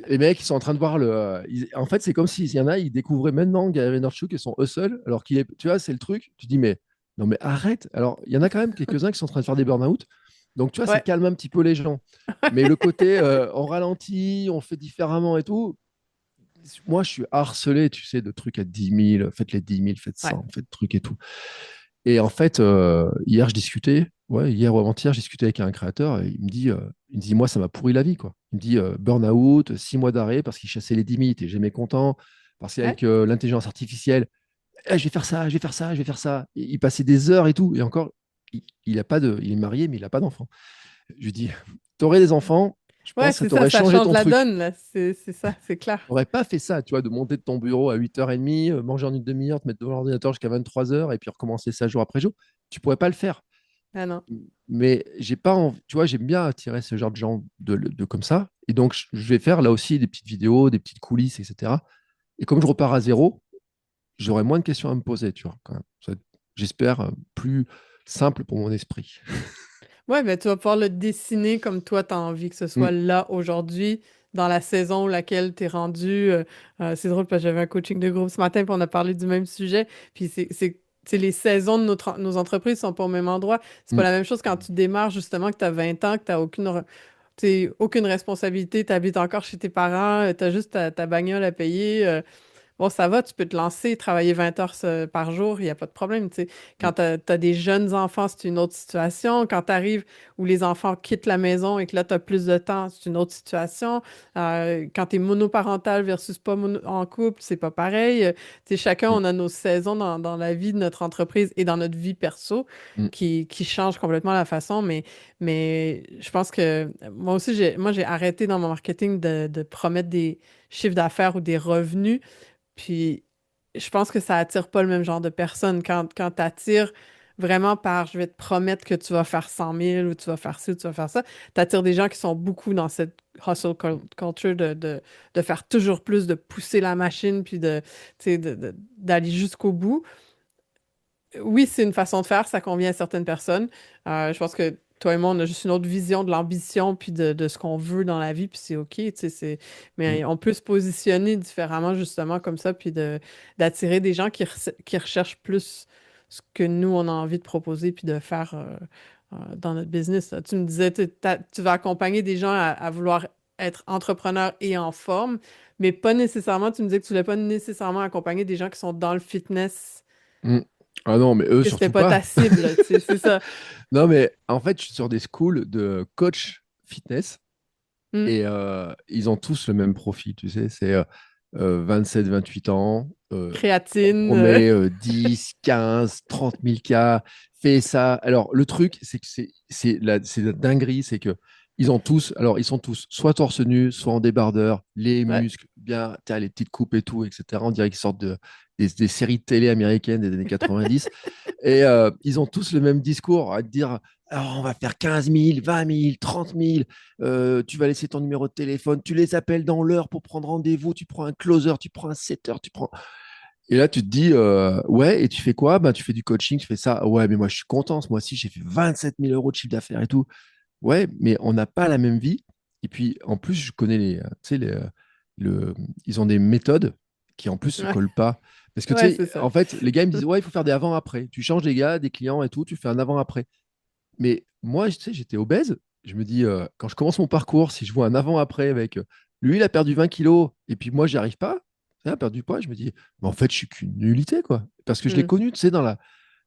les mecs, ils sont en train de voir le. En fait, c'est comme s'il y en a, ils découvraient maintenant Gary Vaynerchuk et son hustle, alors qu'il est. Tu vois, c'est le truc. Tu dis, mais non, mais arrête. Alors, il y en a quand même quelques-uns qui sont en train de faire des burn-out. Donc, tu vois, ça Ouais. calme un petit peu les gens. Mais le côté, on ralentit, on fait différemment et tout. Moi, je suis harcelé, tu sais, de trucs à 10 000. Faites les 10 000, faites Ouais. 100, faites trucs et tout. Et en fait, hier, je discutais, ouais, hier ou avant-hier, je discutais avec un créateur et il me dit, moi, ça m'a pourri la vie, quoi. Il me dit, burn-out, 6 mois d'arrêt parce qu'il chassait les 10 000, et jamais content, parce Ouais. qu'avec l'intelligence artificielle, je vais faire ça, je vais faire ça, je vais faire ça. Et il passait des heures et tout, et encore, il est marié, mais il n'a pas d'enfant. Je lui dis, t'aurais des enfants, je Ouais, pense que ça c'est ça, t'aurait ça changé change ton la truc. donne, là. C'est ça, c'est clair. T'aurais pas fait ça, tu vois, de monter de ton bureau à 8h30, manger en une demi-heure, te mettre devant l'ordinateur jusqu'à 23h, et puis recommencer ça jour après jour. Tu pourrais pas le faire. Ah non. Mais j'ai pas envie, tu vois, j'aime bien attirer ce genre de gens comme ça. Et donc, je vais faire là aussi des petites vidéos, des petites coulisses, etc. Et comme je repars à zéro, j'aurai moins de questions à me poser, tu vois, quand même. J'espère plus simple pour mon esprit. Ouais, ben tu vas pouvoir le dessiner comme toi, tu as envie que ce Mm, soit là, aujourd'hui, dans la saison où laquelle tu es rendu. C'est drôle parce que j'avais un coaching de groupe ce matin, puis on a parlé du même sujet. Puis tu sais, les saisons de nos entreprises sont pas au même endroit. C'est pas mm, la même chose quand tu démarres, justement, que tu as 20 ans, que tu n'as aucune responsabilité, tu habites encore chez tes parents, tu as juste ta bagnole à payer. Bon, ça va, tu peux te lancer, travailler 20 heures par jour, il n'y a pas de problème, tu sais. mm, Quand tu as, des jeunes enfants, c'est une autre situation. Quand tu arrives où les enfants quittent la maison et que là, tu as plus de temps, c'est une autre situation. Quand tu es monoparental versus pas en couple, c'est pas pareil. Tu sais, chacun, mm, on a nos saisons dans la vie de notre entreprise et dans notre vie perso mm, qui changent complètement la façon. Mais je pense que moi aussi, j'ai arrêté dans mon marketing de promettre des chiffres d'affaires ou des revenus. Puis, je pense que ça attire pas le même genre de personnes. Quand tu attires vraiment par je vais te promettre que tu vas faire 100 000 ou tu vas faire ci ou tu vas faire ça, tu attires des gens qui sont beaucoup dans cette culture de faire toujours plus, de pousser la machine, puis tu sais, d'aller jusqu'au bout. Oui, c'est une façon de faire, ça convient à certaines personnes. Je pense que toi et moi, on a juste une autre vision de l'ambition puis de ce qu'on veut dans la vie, puis c'est OK, tu sais, mm, mais on peut se positionner différemment, justement, comme ça, puis d'attirer des gens qui recherchent plus ce que nous, on a envie de proposer puis de faire dans notre business, là. Tu me disais, tu vas accompagner des gens à vouloir être entrepreneur et en forme, mais pas nécessairement, tu me disais que tu voulais pas nécessairement accompagner des gens qui sont dans le fitness mm. Ah non, mais eux, que c'était surtout pas pas. ta cible, tu sais, c'est ça. Non, mais en fait, je suis sur des schools de coach fitness. Hmm. Et ils ont tous le même profil, tu sais, c'est 27-28 ans, on Créatine. promet 10, 15, 30 000 cas, fais ça. Alors, le truc, c'est que c'est la dinguerie, c'est que ils sont tous soit torse nu, soit en débardeur, les Ouais. muscles bien, t'as les petites coupes et tout, etc. On dirait qu'ils sortent des séries de télé américaines des années 90. Et ils ont tous le même discours à te dire, alors on va faire 15 000, 20 000, 30 000, tu vas laisser ton numéro de téléphone, tu les appelles dans l'heure pour prendre rendez-vous, tu prends un closer, tu prends un setter, tu prends... Et là, tu te dis, ouais, et tu fais quoi? Ben, tu fais du coaching, tu fais ça. Ouais, mais moi, je suis content. Ce mois-ci, j'ai fait 27 000 € de chiffre d'affaires et tout. Ouais, mais on n'a pas la même vie. Et puis, en plus, je connais tu sais, ils ont des méthodes qui, en plus, se Ouais, collent pas. Parce que, tu ouais, sais, c'est ça. en fait, les gars, ils me disent, ouais, il faut faire des avant-après. Tu changes des gars, des clients et tout, tu fais un avant-après. Mais moi, tu sais, j'étais obèse. Je me dis, quand je commence mon parcours, si je vois un avant-après avec lui, il a perdu 20 kilos, et puis moi, j'y arrive pas, il a perdu du poids, je me dis, mais en fait, je suis qu'une nullité, quoi. Parce que je l'ai Hmm. connu, tu sais, dans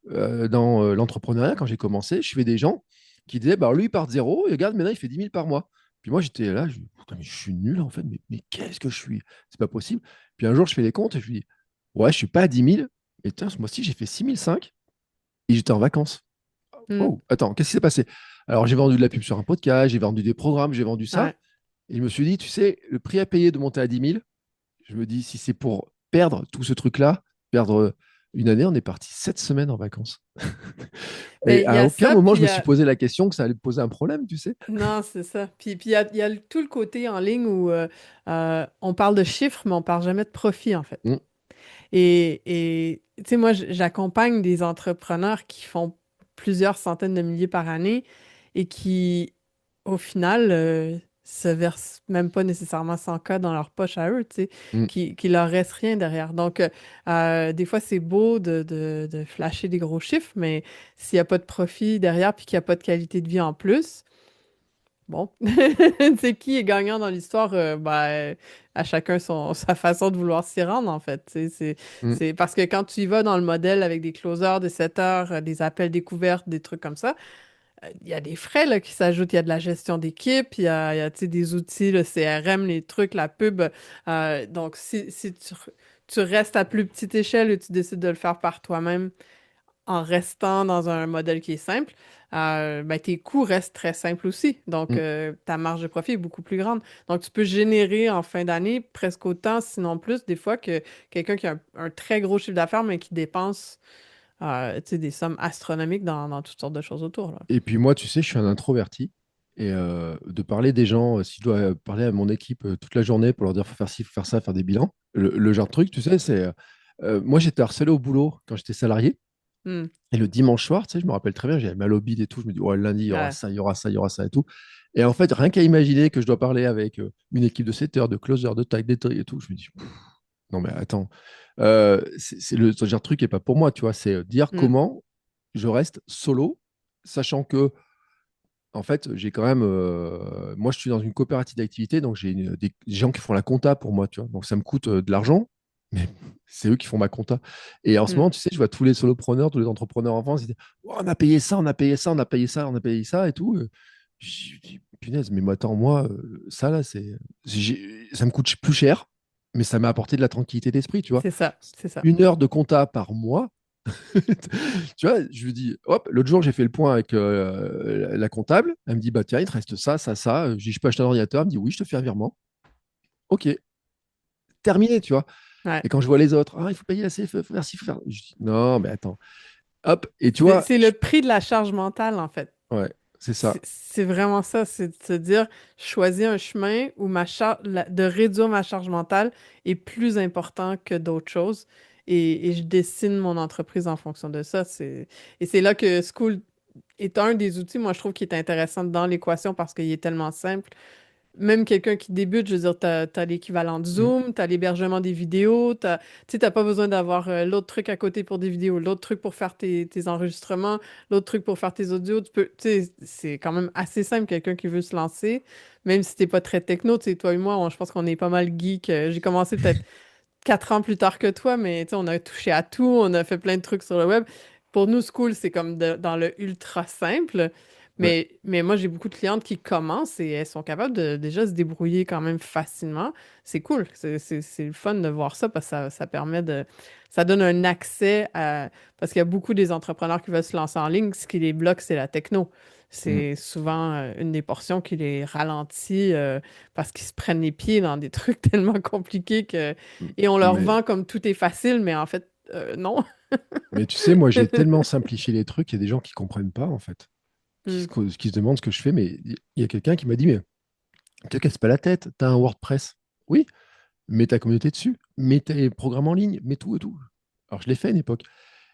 l'entrepreneuriat, quand j'ai commencé, je suivais des gens qui disaient, bah, lui, il part de zéro, et regarde, maintenant, il fait 10 000 par mois. Puis moi, j'étais là, putain, mais je suis nul, en fait, mais qu'est-ce que je suis? C'est pas possible. Puis un jour, je fais les comptes, et je me dis, ouais, je suis pas à 10 000, mais tiens, ce mois-ci, j'ai fait 6 500, et j'étais en vacances. Hmm. Oh, attends, qu'est-ce qui s'est passé? Alors, j'ai vendu de la pub sur un podcast, j'ai vendu des programmes, j'ai vendu ça. Ouais. Et je me suis dit, tu sais, le prix à payer de monter à 10 000, je me dis, si c'est pour perdre tout ce truc-là, perdre une année, on est parti 7 semaines en vacances. Ben, Et il y à a aucun ça, moment, puis je me suis posé la question que ça allait poser un problème, tu sais. non, c'est ça. Puis il y a tout le côté en ligne où on parle de chiffres, mais on parle jamais de profit, en fait. Mm, Et tu sais, moi, j'accompagne des entrepreneurs qui font plusieurs centaines de milliers par année et qui, au final, se versent même pas nécessairement 100K dans leur poche à eux, tu sais, mm. qui leur reste rien derrière. Donc, des fois, c'est beau de flasher des gros chiffres, mais s'il n'y a pas de profit derrière puis qu'il n'y a pas de qualité de vie en plus, bon, c'est qui est gagnant dans l'histoire? Ben, à chacun sa façon de vouloir s'y rendre, en fait. Tu sais, Mm. c'est parce que quand tu y vas dans le modèle avec des closers, des setters, des appels découvertes, des trucs comme ça, il y a des frais là, qui s'ajoutent. Il y a de la gestion d'équipe, il y a, tu sais, des outils, le CRM, les trucs, la pub. Donc, si tu restes à plus petite échelle et tu décides de le faire par toi-même, en restant dans un modèle qui est simple, ben, tes coûts restent très simples aussi. Donc, Mm. ta marge de profit est beaucoup plus grande. Donc, tu peux générer en fin d'année presque autant, sinon plus, des fois, que quelqu'un qui a un très gros chiffre d'affaires, mais qui dépense tu sais, des sommes astronomiques dans toutes sortes de choses autour, là. Et puis moi, tu sais, je suis un introverti. Et de parler des gens, si je dois parler à mon équipe toute la journée pour leur dire faut faire ci, faut faire ça, faire des bilans, le genre de truc, tu sais, c'est... moi, j'étais harcelé au boulot quand j'étais salarié. Hmm. Et le dimanche soir, tu sais, je me rappelle très bien, j'avais mal au bide et tout. Je me dis, ouais, lundi, il y aura Ouais. ça, il y aura ça, il y aura ça et tout. Et en fait, rien qu'à imaginer que je dois parler avec une équipe de setters, de closers, de tag, d'été et tout, je me dis, pff, non, mais attends, c'est ce genre de truc qui n'est pas pour moi, tu vois. C'est dire Hmm. comment je reste solo, sachant que, en fait, j'ai quand même. Moi, je suis dans une coopérative d'activité, donc j'ai des gens qui font la compta pour moi, tu vois. Donc ça me coûte de l'argent, mais c'est eux qui font ma compta. Et en ce Hmm. moment, tu sais, je vois tous les solopreneurs, tous les entrepreneurs en France, ils disent oh, on a payé ça, on a payé ça, on a payé ça, on a payé ça et tout. Je dis punaise, mais moi, attends, moi, ça là, ça me coûte plus cher, mais ça m'a apporté de la tranquillité d'esprit, tu vois. C'est ça, c'est ça. 1 heure de compta par mois. Tu vois, je lui dis, hop, l'autre jour, j'ai fait le point avec la comptable. Elle me dit, bah tiens, il te reste ça, ça, ça. Je dis, je peux acheter un ordinateur. Elle me dit, oui, je te fais un virement. Ok, terminé, tu vois. Ouais. Et quand je vois les autres, ah, il faut payer assez, il faut faire ci, il faut faire. Je dis, non, mais attends. Hop, et tu vois, C'est le prix de la charge mentale, en fait. ouais, c'est ça. C'est vraiment ça, c'est de se dire, choisis un chemin où de réduire ma charge mentale est plus important que d'autres choses et je dessine mon entreprise en fonction de ça. Et c'est là que School est un des outils, moi je trouve, qui est intéressant dans l'équation parce qu'il est tellement simple. Même quelqu'un qui débute, je veux dire, t'as l'équivalent de Mm. Zoom, t'as l'hébergement des vidéos, tu sais, t'as pas besoin d'avoir l'autre truc à côté pour des vidéos, l'autre truc pour faire tes enregistrements, l'autre truc pour faire tes audios. Tu sais, c'est quand même assez simple, quelqu'un qui veut se lancer, même si t'es pas très techno, tu sais, toi et moi, je pense qu'on est pas mal geek. J'ai commencé peut-être 4 ans plus tard que toi, mais tu sais, on a touché à tout, on a fait plein de trucs sur le web. Pour nous, School, c'est comme dans le ultra simple. Ouais. Mais moi, j'ai beaucoup de clientes qui commencent et elles sont capables de déjà se débrouiller quand même facilement. C'est cool. C'est le fun de voir ça parce que ça permet de... Ça donne un accès à... Parce qu'il y a beaucoup des entrepreneurs qui veulent se lancer en ligne. Ce qui les bloque, c'est la techno. Mm. c'est souvent une des portions qui les ralentit parce qu'ils se prennent les pieds dans des trucs tellement compliqués que... Mm. Et on leur Mais, vend comme tout est facile, mais en fait, non. mais tu sais, moi, j'ai tellement simplifié les trucs, il y a des gens qui comprennent pas, en fait, Hmm. qui se demandent ce que je fais, mais il y a quelqu'un qui m'a dit, mais te casse pas la tête, t'as un WordPress. Oui, mets ta communauté dessus, mets tes programmes en ligne, mets tout et tout. Alors, je l'ai fait à une époque.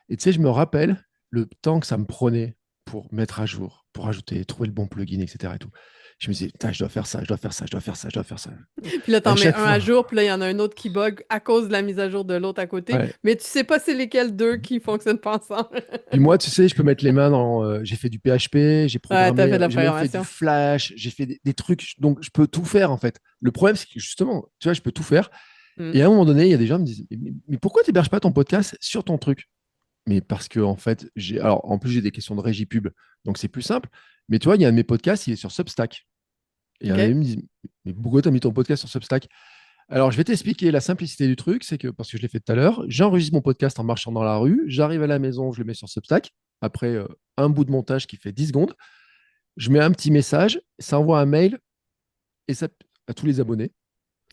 Et tu sais, je me rappelle le temps que ça me prenait pour mettre à jour, pour ajouter, trouver le bon plugin, etc. Et tout. Je me disais, putain, je dois faire ça, je dois faire ça, je dois faire ça, je dois faire ça. Puis là, À t'en mets chaque un à fois. jour, puis là, il y en a un autre qui bug à cause de la mise à jour de l'autre à côté, Ouais. mais tu sais pas c'est lesquels deux qui fonctionnent pas ensemble. Puis moi, tu sais, je peux mettre les mains dans. J'ai fait du PHP, j'ai Ouais, t'as programmé, fait de la j'ai même fait du programmation. Flash, j'ai fait des trucs. Donc, je peux tout faire, en fait. Le problème, c'est que justement, tu vois, je peux tout faire. Hmm. Et à un moment donné, il y a des gens qui me disent, mais pourquoi tu n'héberges pas ton podcast sur ton truc? Mais parce que, en fait, alors, en plus, j'ai des questions de régie pub. Donc, c'est plus simple. Mais tu vois, il y a un de mes podcasts, il est sur Substack. Et il y en a OK. qui me disent, mais pourquoi tu as mis ton podcast sur Substack? Alors, je vais t'expliquer la simplicité du truc. C'est que, parce que je l'ai fait tout à l'heure, j'enregistre mon podcast en marchant dans la rue. J'arrive à la maison, je le mets sur Substack. Après un bout de montage qui fait 10 secondes, je mets un petit message, ça envoie un mail et ça, à tous les abonnés.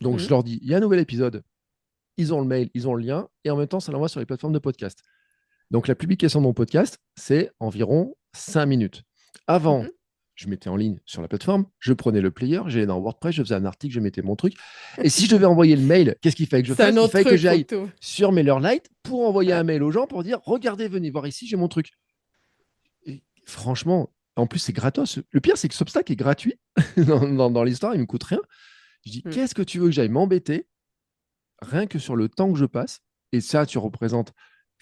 Donc, Hmm. je leur dis, il y a un nouvel épisode. Ils ont le mail, ils ont le lien. Et en même temps, ça l'envoie sur les plateformes de podcast. Donc, la publication de mon podcast, c'est environ 5 minutes. Avant, Mhm. je mettais en ligne sur la plateforme, je prenais le player, j'allais dans WordPress, je faisais un article, je mettais mon truc. Et si je devais envoyer le mail, qu'est-ce qu'il fallait que je C'est un fasse? Il autre fallait que truc, faut que j'aille tu... sur MailerLite pour envoyer un Ouais. mail aux gens pour dire regardez, venez voir ici, j'ai mon truc. Et franchement, en plus, c'est gratos. Le pire, c'est que Substack est gratuit dans l'histoire, il ne me coûte rien. Je dis Hmm. qu'est-ce que tu veux que j'aille m'embêter rien que sur le temps que je passe? Et ça, tu représentes,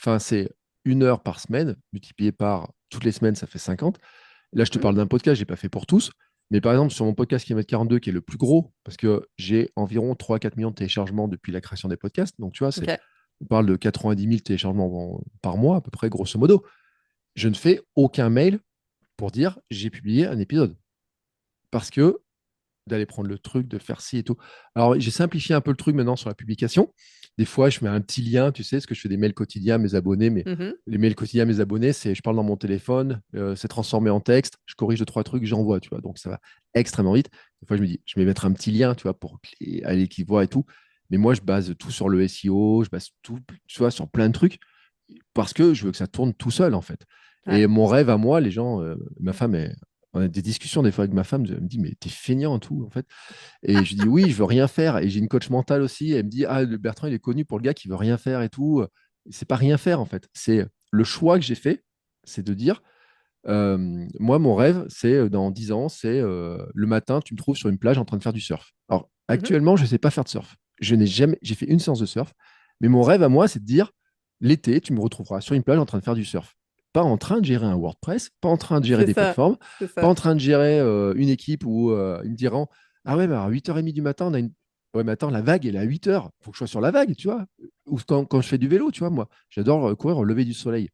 enfin, c'est 1 heure par semaine, multiplié par toutes les semaines, ça fait 50. Là, je te Mhm. parle d'un podcast, je n'ai pas fait pour tous. Mais par exemple, sur mon podcast Kilomètre 42, qui est le plus gros, parce que j'ai environ 3 à 4 millions de téléchargements depuis la création des podcasts. Donc, tu vois, OK. on parle de 90 000 téléchargements par mois, à peu près, grosso modo. Je ne fais aucun mail pour dire j'ai publié un épisode. Parce que d'aller prendre le truc, de faire ci et tout. Alors, j'ai simplifié un peu le truc maintenant sur la publication. Des fois, je mets un petit lien, tu sais, parce que je fais des mails quotidiens à mes abonnés, mais Mhm. les mails quotidiens à mes abonnés, c'est je parle dans mon téléphone, c'est transformé en texte, je corrige 2, 3 trucs, j'envoie, tu vois. Donc, ça va extrêmement vite. Des fois, je me dis, je vais mettre un petit lien, tu vois, pour aller qu'ils voient et tout. Mais moi, je base tout sur le SEO, je base tout, tu vois, sur plein de trucs, parce que je veux que ça tourne tout seul, en fait. Ouais. Et mon rêve à moi, les gens, ma femme on a des discussions des fois avec ma femme, elle me dit, mais t'es feignant tout, en fait. Et je dis oui, je veux rien faire. Et j'ai une coach mentale aussi. Elle me dit ah, le Bertrand, il est connu pour le gars qui veut rien faire et tout. C'est pas rien faire en fait. C'est le choix que j'ai fait, c'est de dire moi, mon rêve, c'est dans 10 ans, c'est le matin, tu me trouves sur une plage en train de faire du surf. Alors Mhm. actuellement, je ne sais pas faire de surf. Je n'ai jamais, j'ai fait une séance de surf, mais mon rêve à moi, c'est de dire l'été, tu me retrouveras sur une plage en train de faire du surf. Pas en train de gérer un WordPress, pas en train de gérer C'est des ça. plateformes, C'est pas en ça. train de gérer une équipe où ils me diront ah ouais, mais à 8h30 du matin, on a une. Ouais, mais attends, la vague, elle est à 8h. Il faut que je sois sur la vague, tu vois. Ou quand je fais du vélo, tu vois, moi, j'adore courir au lever du soleil.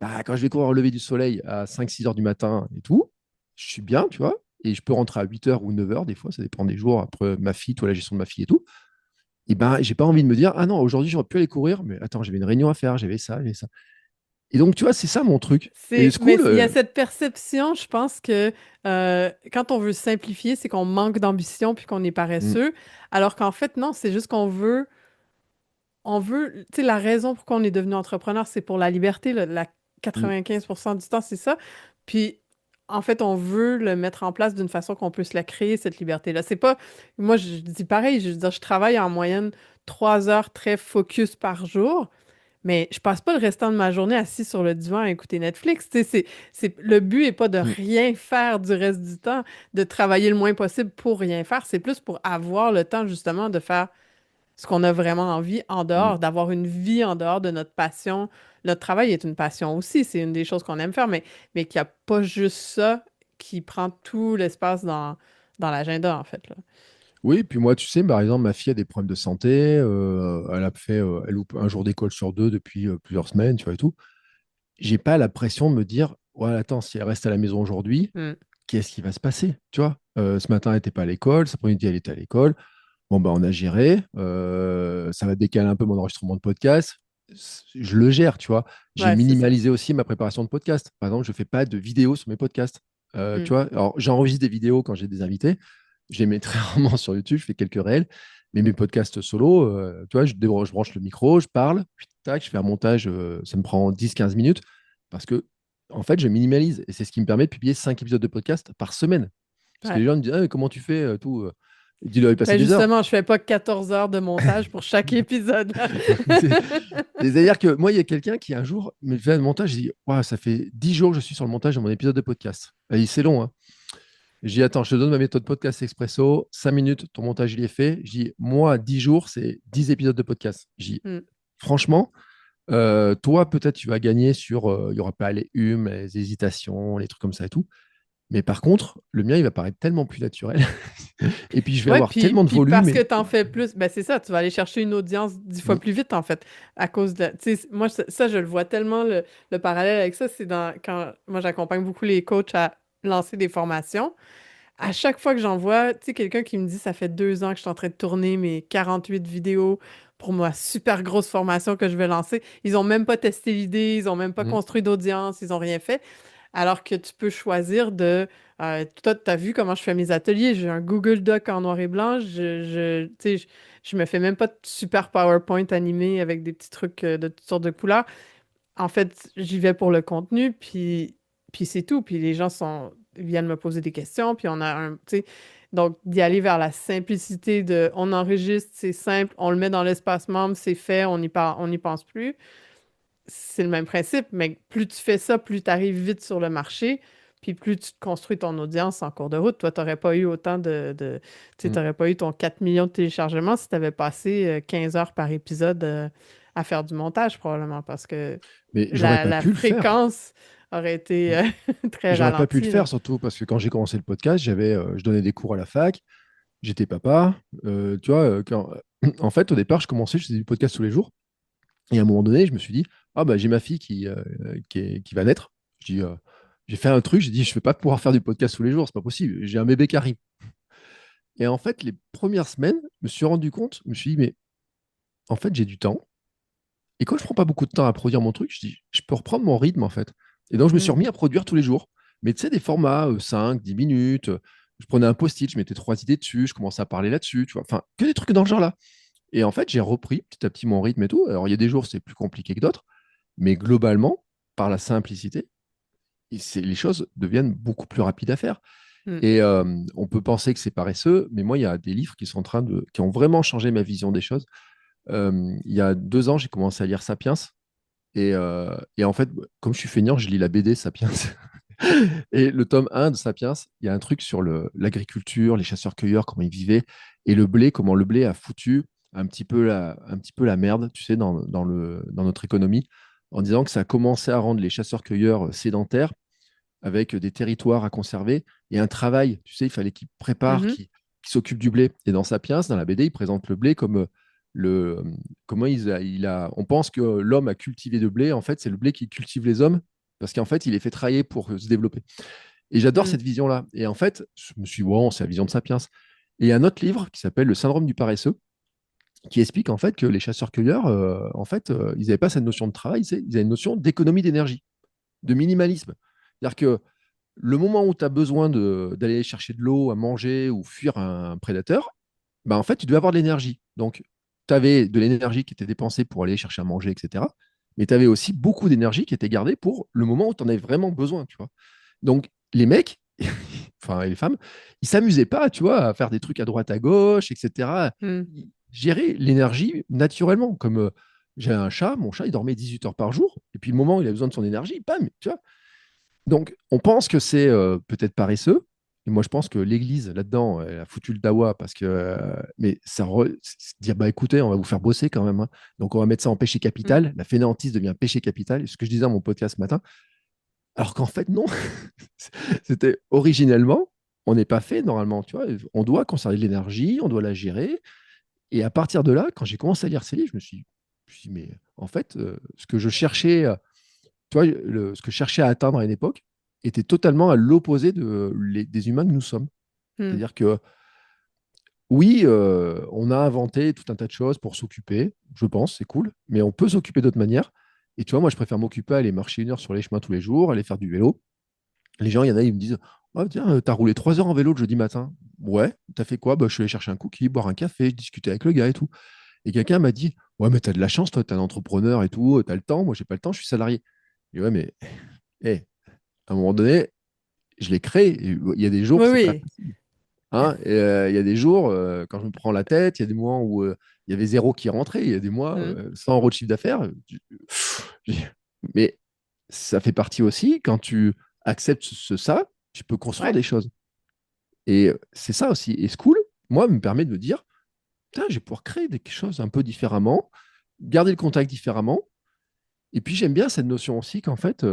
Bah, quand je vais courir au lever du soleil à 5, 6 heures du matin et tout, je suis bien, tu vois. Et je peux rentrer à 8 heures ou 9 heures, des fois, ça dépend des jours, après ma fille, toi, la gestion de ma fille et tout. Et ben, j'ai pas envie de me dire, ah non, aujourd'hui, j'aurais pu aller courir, mais attends, j'avais une réunion à faire, j'avais ça, j'avais ça. Et donc, tu vois, c'est ça mon truc. Et le Mais school, il y a cette perception, je pense que quand on veut simplifier, c'est qu'on manque d'ambition puis qu'on est mm, paresseux, alors qu'en fait, non, c'est juste on veut, tu sais, la raison pour on est devenu entrepreneur, c'est pour la liberté, la mm, 95% du temps, c'est ça. Puis, en fait, on veut le mettre en place d'une façon qu'on peut se la créer, cette liberté-là. C'est pas, moi, je dis pareil, je veux dire, je travaille en moyenne 3 heures très focus par jour. Mais je passe pas le restant de ma journée assis sur le divan à écouter Netflix. Tu sais, le but est pas de mm, rien faire du reste du temps, de travailler le moins possible pour rien faire. C'est plus pour avoir le temps, justement, de faire ce qu'on a vraiment envie en mm. dehors, d'avoir une vie en dehors de notre passion. Notre travail est une passion aussi, c'est une des choses qu'on aime faire, mais qu'il n'y a pas juste ça qui prend tout l'espace dans l'agenda, en fait, là. Oui, puis moi, tu sais, par exemple, ma fille a des problèmes de santé, elle a fait, elle loupe un jour d'école sur deux depuis plusieurs semaines, tu vois, et tout. J'ai pas la pression de me dire, ouais, attends, si elle reste à la maison aujourd'hui, Hmm. qu'est-ce qui va se passer? Tu vois, ce matin, elle n'était pas à l'école, cet après-midi, elle était à l'école. Bon, bah, on a géré. Ça va décaler un peu mon enregistrement de podcast. Je le gère, tu vois. J'ai Ouais, c'est ça. minimalisé aussi ma préparation de podcast. Par exemple, je ne fais pas de vidéos sur mes podcasts. Hmm. Tu vois, alors j'enregistre des vidéos quand j'ai des invités. Je les mets très rarement sur YouTube, je fais quelques réels. Mais mes podcasts solo, tu vois, je branche le micro, je parle, puis tac, je fais un montage, ça me prend 10-15 minutes parce que, en fait, je minimalise. Et c'est ce qui me permet de publier 5 épisodes de podcast par semaine. Parce que Ouais. les gens me disent, ah, mais comment tu fais tout Il doit y passer Ben des heures. justement, je fais pas 14 heures de montage pour chaque épisode. C'est- C'est-à-dire que moi, il y a quelqu'un qui un jour me fait un montage, je dis, Ouah, ça fait 10 jours que je suis sur le montage de mon épisode de podcast. Il dit, c'est long, hein. Je dis, attends, je te donne ma méthode podcast expresso, 5 minutes, ton montage, il est fait. Je dis, moi, 10 jours, c'est 10 épisodes de podcast. Je dis, Hmm. franchement, toi, peut-être, tu vas gagner sur, il n'y aura pas les humes, les hésitations, les trucs comme ça et tout. Mais par contre, le mien, il va paraître tellement plus naturel. Et puis, je vais Ouais, avoir tellement de puis volume. parce que Et... t'en fais plus, ben c'est ça, tu vas aller chercher une audience 10 fois Mm, plus vite, en fait, à cause de... Tu sais, moi, ça, je le vois tellement, le parallèle avec ça, c'est quand moi, j'accompagne beaucoup les coachs à lancer des formations. À chaque fois que j'en vois, tu sais, quelqu'un qui me dit, ça fait 2 ans que je suis en train de tourner mes 48 vidéos pour ma super grosse formation que je vais lancer, ils ont même pas testé l'idée, ils ont même pas mm, construit d'audience, ils ont rien fait. Alors que tu peux choisir de... toi, tu as vu comment je fais mes ateliers. J'ai un Google Doc en noir et blanc. Tu sais, je me fais même pas de super PowerPoint animé avec des petits trucs de toutes sortes de couleurs. En fait, j'y vais pour le contenu, puis c'est tout. Puis les gens viennent me poser des questions, puis on a un... Tu sais, donc, d'y aller vers la simplicité de... On enregistre, c'est simple, on le met dans l'espace membre, c'est fait, on n'y pense plus. C'est le même principe, mais plus tu fais ça, plus tu arrives vite sur le marché, puis plus tu te construis ton audience en cours de route. Toi, tu n'aurais pas eu autant tu mm. n'aurais pas eu ton 4 millions de téléchargements si tu avais passé 15 heures par épisode à faire du montage, probablement, parce que Mais j'aurais la, pas la pu le faire. fréquence aurait été Mm. très J'aurais pas pu le ralentie, là. faire, surtout parce que quand j'ai commencé le podcast, je donnais des cours à la fac, j'étais papa. Tu vois, en fait, au départ, je commençais, je faisais du podcast tous les jours. Et à un moment donné, je me suis dit, ah bah j'ai ma fille qui va naître. Je dis, j'ai fait un truc, j'ai dit, je ne vais pas pouvoir faire du podcast tous les jours, c'est pas possible. J'ai un bébé qui arrive. Et en fait, les premières semaines, je me suis rendu compte, je me suis dit, mais en fait, j'ai du temps. Et quand je prends pas beaucoup de temps à produire mon truc, je dis, je peux reprendre mon rythme, en fait. Et donc, je me suis Mhm. remis à produire tous les jours. Mais tu sais, des formats 5, 10 minutes. Je prenais un post-it, je mettais 3 idées dessus, je commençais à parler là-dessus, tu vois. Enfin, que des trucs dans le genre-là. Et en fait, j'ai repris petit à petit mon rythme et tout. Alors, il y a des jours, c'est plus compliqué que d'autres. Mais globalement, par la simplicité, les choses deviennent beaucoup plus rapides à faire. Mm. Et on peut penser que c'est paresseux, mais moi, il y a des livres qui ont vraiment changé ma vision des choses. Il y a 2 ans, j'ai commencé à lire Sapiens. Et en fait, comme je suis feignant, je lis la BD Sapiens. Et le tome 1 de Sapiens, il y a un truc sur l'agriculture, les chasseurs-cueilleurs, comment ils vivaient, et le blé, comment le blé a foutu un petit peu la merde, tu sais, dans notre économie, en disant que ça a commencé à rendre les chasseurs-cueilleurs sédentaires, avec des territoires à conserver et un travail. Tu sais, il fallait qu'ils préparent, Mhm. qu'ils s'occupent du blé. Et dans Sapiens, dans la BD, il présente le blé comme le, comment on pense que l'homme a cultivé de blé. En fait, c'est le blé qui cultive les hommes parce qu'en fait, il est fait travailler pour se développer. Et j'adore Mm. cette vision-là. Et en fait, je me suis dit, bon, c'est la vision de Sapiens. Et il y a un autre livre qui s'appelle Le syndrome du paresseux, qui explique en fait que les chasseurs-cueilleurs, en fait, ils n'avaient pas cette notion de travail, ils avaient une notion d'économie d'énergie, de minimalisme. C'est-à-dire que le moment où tu as besoin d'aller chercher de l'eau, à manger ou fuir un prédateur, bah en fait, tu devais avoir de l'énergie. Donc, tu avais de l'énergie qui était dépensée pour aller chercher à manger, etc. Mais tu avais aussi beaucoup d'énergie qui était gardée pour le moment où tu en avais vraiment besoin, tu vois. Donc, les mecs, enfin, et les femmes, ils s'amusaient pas, tu vois, à faire des trucs à droite, à gauche, etc. Mm. Ils géraient l'énergie naturellement. Comme j'ai un chat, mon chat, il dormait 18 heures par jour. Et puis, le moment où il a besoin de son énergie, bam, tu vois. Donc, on pense que c'est peut-être paresseux. Et moi, je pense que l'Église, là-dedans, elle a foutu le dawa parce que. Mais c'est dire, bah écoutez, on va vous faire bosser quand même, hein. Donc, on va mettre ça en péché Mm. capital. La fainéantise devient péché capital. Ce que je disais dans mon podcast ce matin. Alors qu'en fait, non. C'était originellement, on n'est pas fait normalement. Tu vois, on doit conserver de l'énergie, on doit la gérer. Et à partir de là, quand j'ai commencé à lire ces livres, je me suis dit, mais en fait, ce que je cherchais tu vois, ce que je cherchais à atteindre à une époque était totalement à l'opposé des humains que nous sommes. Mm. C'est-à-dire que oui, on a inventé tout un tas de choses pour s'occuper, je pense, c'est cool, mais on peut s'occuper d'autres manières. Et tu vois, moi, je préfère m'occuper, aller marcher 1 heure sur les chemins tous les jours, aller faire du vélo. Les gens, il y en a, ils me disent, Ah, tiens, t'as roulé 3 heures en vélo le jeudi matin. Ouais, t'as fait quoi? Bah, je suis allé chercher un cookie, boire un café, discuter avec le gars et tout. Et quelqu'un m'a dit, ouais, mais t'as de la chance, toi, t'es un entrepreneur et tout, t'as le temps. Moi, j'ai pas le temps, je suis salarié. Et ouais, mais à un moment donné, je l'ai créé. Et il y a des jours, Oui, c'est pas oui. facile. Hein. Et, il y a des jours, quand je me prends la tête, il y a des mois où il y avait zéro qui rentrait, il y a des mois, Mm. 100 euros de chiffre d'affaires. Mais ça fait partie aussi, quand tu acceptes ça, tu peux construire Ouais. des choses. Et c'est ça aussi. Et School, moi, me permet de me dire, putain, je vais pouvoir créer des choses un peu différemment, garder le contact différemment. Et puis, j'aime bien cette notion aussi qu'en fait, tu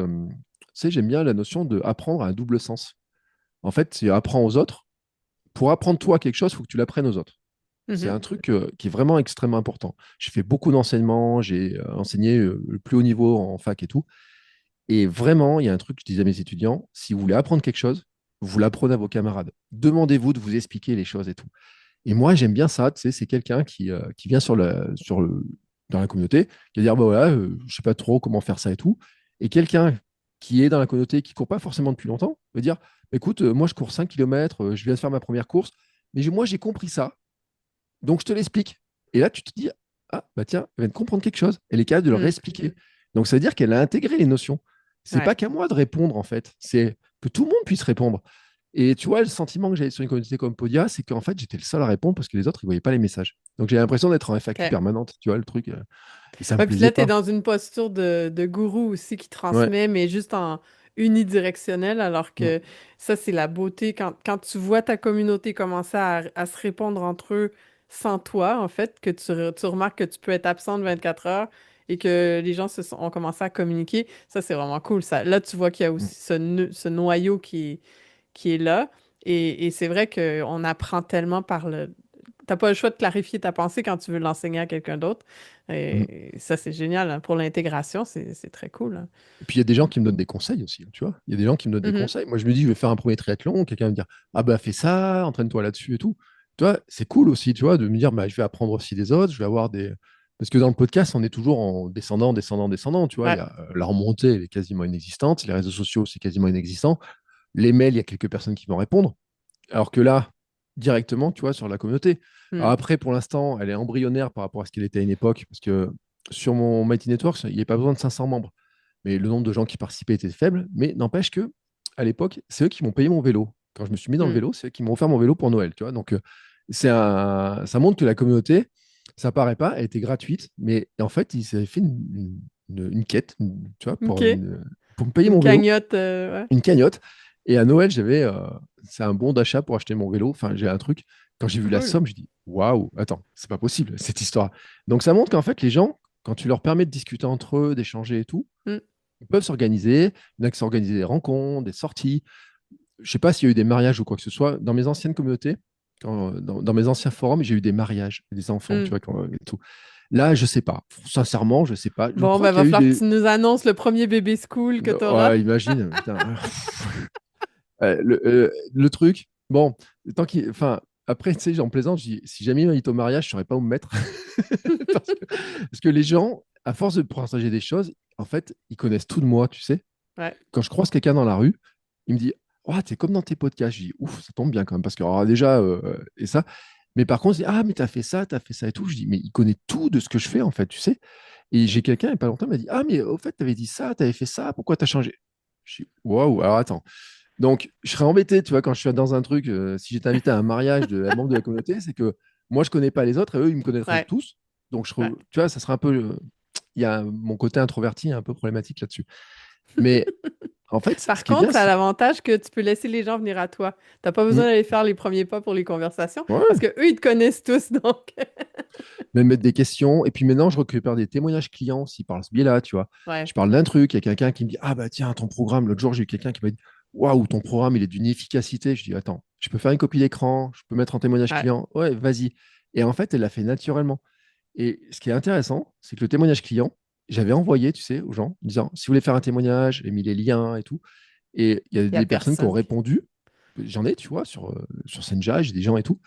sais, j'aime bien la notion de apprendre à un double sens. En fait, c'est apprendre aux autres. Pour apprendre toi quelque chose, il faut que tu l'apprennes aux autres. C'est Mhm. un truc qui est vraiment extrêmement important. J'ai fait beaucoup d'enseignements, j'ai enseigné le plus haut niveau en fac et tout. Et vraiment, il y a un truc que je disais à mes étudiants, si vous voulez apprendre quelque chose, vous l'apprenez à vos camarades. Demandez-vous de vous expliquer les choses et tout. Et moi, j'aime bien ça, tu sais, c'est quelqu'un qui vient dans la communauté, qui va dire, bah voilà, je sais pas trop comment faire ça et tout. Et quelqu'un qui est dans la communauté, qui court pas forcément depuis longtemps, va dire, écoute, moi je cours 5 km, je viens de faire ma première course, mais moi j'ai compris ça, donc je te l'explique. Et là, tu te dis, ah, bah tiens, elle vient de comprendre quelque chose, elle est capable de le Mm. réexpliquer. Donc ça veut dire qu'elle a intégré les notions. C'est Ouais. pas qu'à moi de répondre, en fait, c'est que tout le monde puisse répondre. Et tu vois, le sentiment que j'avais sur une communauté comme Podia, c'est qu'en fait, j'étais le seul à répondre parce que les autres, ils voyaient pas les messages. Donc j'ai l'impression d'être en FAQ OK. permanente, tu vois, le truc. Et ça me Ouais, puis plaisait là, tu es pas. dans une posture de gourou aussi qui Ouais. transmet, mais juste en unidirectionnel, alors Mm. que ça, c'est la beauté. Quand tu vois ta communauté commencer à se répondre entre eux sans toi, en fait, que tu remarques que tu peux être absent de 24 heures et que les gens ont commencé à communiquer, ça, c'est vraiment cool. Ça. Là, tu vois qu'il y a Mm. aussi ce noyau qui est là. Et c'est vrai qu'on apprend tellement par le... T'as pas le choix de clarifier ta pensée quand tu veux l'enseigner à quelqu'un d'autre. Mm. Et ça, c'est génial, hein. Pour l'intégration, c'est très cool, hein. Et puis il y a des gens qui me donnent des conseils aussi, hein, tu vois. Il y a des gens qui me donnent des Mhm. conseils. Moi, je me dis, je vais faire un premier triathlon. Quelqu'un va me dire, ah bah fais ça, entraîne-toi là-dessus et tout. Tu vois, c'est cool aussi, tu vois, de me dire, bah, je vais apprendre aussi des autres. Je vais avoir des. Parce que dans le podcast, on est toujours en descendant, descendant, descendant. Tu vois, il y Ouais. a la remontée, elle est quasiment inexistante. Les réseaux sociaux, c'est quasiment inexistant. Les mails, il y a quelques personnes qui vont répondre. Alors que là, directement, tu vois, sur la communauté. Alors Mm. après, pour l'instant, elle est embryonnaire par rapport à ce qu'elle était à une époque, parce que sur mon Mighty Networks, il n'y a pas besoin de 500 membres. Mais le nombre de gens qui participaient était faible. Mais n'empêche que, à l'époque, c'est eux qui m'ont payé mon vélo. Quand je me suis mis dans le Mm. vélo, c'est eux qui m'ont offert mon vélo pour Noël, tu vois. Donc, ça montre que la communauté, ça paraît pas, elle était gratuite, mais en fait, ils avaient fait une quête, tu vois, OK. pour me payer Une mon vélo, cagnotte, ouais. une cagnotte. Et à Noël, c'est un bon d'achat pour acheter mon vélo. Enfin, j'ai un truc. Quand j'ai vu la Cool. somme, je dis, waouh, attends, c'est pas possible cette histoire. Donc ça montre qu'en fait, les gens, quand tu leur permets de discuter entre eux, d'échanger et tout, Mm. ils peuvent s'organiser. Il y en a qui s'organisent des rencontres, des sorties. Je sais pas s'il y a eu des mariages ou quoi que ce soit. Dans mes anciennes communautés, dans mes anciens forums, j'ai eu des mariages, des enfants, tu Mm. vois, et tout. Là, je sais pas. Sincèrement, je sais pas. Je Bon, crois ben, qu'il y va a eu falloir que des. tu nous annonces le premier bébé school que tu auras. Ouais, imagine. Putain. Le truc, bon, enfin, après, tu sais, j'en plaisante, je dis, si jamais il m'invite au mariage, je ne saurais pas où me mettre. Parce que les gens, à force de partager des choses, en fait, ils connaissent tout de moi, tu sais. Ouais. Quand je croise quelqu'un dans la rue, il me dit, oh, t'es comme dans tes podcasts. Je dis, ouf, ça tombe bien quand même, parce que alors, déjà, et ça. Mais par contre, je dis, ah, mais t'as fait ça et tout. Je dis, mais il connaît tout de ce que je fais, en fait, tu sais. Et j'ai quelqu'un, il n'y a pas longtemps, il m'a dit, ah, mais au fait, t'avais dit ça, t'avais fait ça, pourquoi t'as changé? Je dis, waouh, alors attends. Donc, je serais embêté, tu vois, quand je suis dans un truc, si j'étais invité à un mariage de un membre de la communauté, c'est que moi, je connais pas les autres et eux, ils me connaîtraient Ouais. tous. Donc, Ouais. tu vois, ça serait un peu. Il y a mon côté introverti est un peu problématique là-dessus. Mais en fait, ce Par qui est bien, contre, ça a c'est. l'avantage que tu peux laisser les gens venir à toi. T'as pas besoin Hmm, d'aller faire les premiers pas pour les conversations parce ouais, que eux, ils te connaissent tous, donc. même mettre des questions. Et puis maintenant, je récupère des témoignages clients aussi par ce biais-là, tu vois. Ouais. Je parle d'un truc, il y a quelqu'un qui me dit, ah bah tiens, ton programme, l'autre jour, j'ai eu quelqu'un qui m'a dit, waouh, ton programme, il est d'une efficacité. Je dis, attends, je peux faire une copie d'écran, je peux mettre en témoignage Ouais. client. Ouais, vas-y. Et en fait, elle l'a fait naturellement. Et ce qui est intéressant, c'est que le témoignage client, j'avais envoyé, tu sais, aux gens, en disant, si vous voulez faire un témoignage, j'ai mis les liens et tout. Et il y a Il y a des personnes qui ont personne qui. répondu. J'en ai, tu vois, sur Senja, j'ai des gens et tout.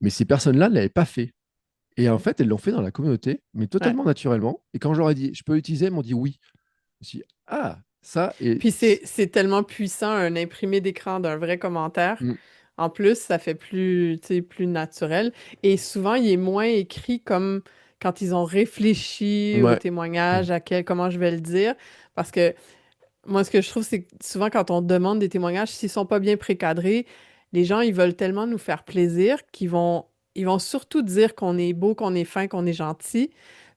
Mais ces personnes-là ne l'avaient pas fait. Et en fait, elles l'ont fait dans la communauté, mais Ouais. totalement naturellement. Et quand je leur ai dit, je peux utiliser, ils m'ont dit oui. Je me suis dit, ah, Ça, et Puis c'est tellement puissant, un imprimé d'écran d'un vrai commentaire. mm, En plus, ça fait plus, tu sais, plus naturel. Et souvent, il est moins écrit comme quand ils ont réfléchi au ouais, témoignage, comment je vais le dire. Parce que moi, ce que je trouve, c'est que souvent, quand on demande des témoignages, s'ils sont pas bien précadrés, les gens, ils veulent tellement nous faire plaisir ils vont surtout dire qu'on est beau, qu'on est fin, qu'on est gentil,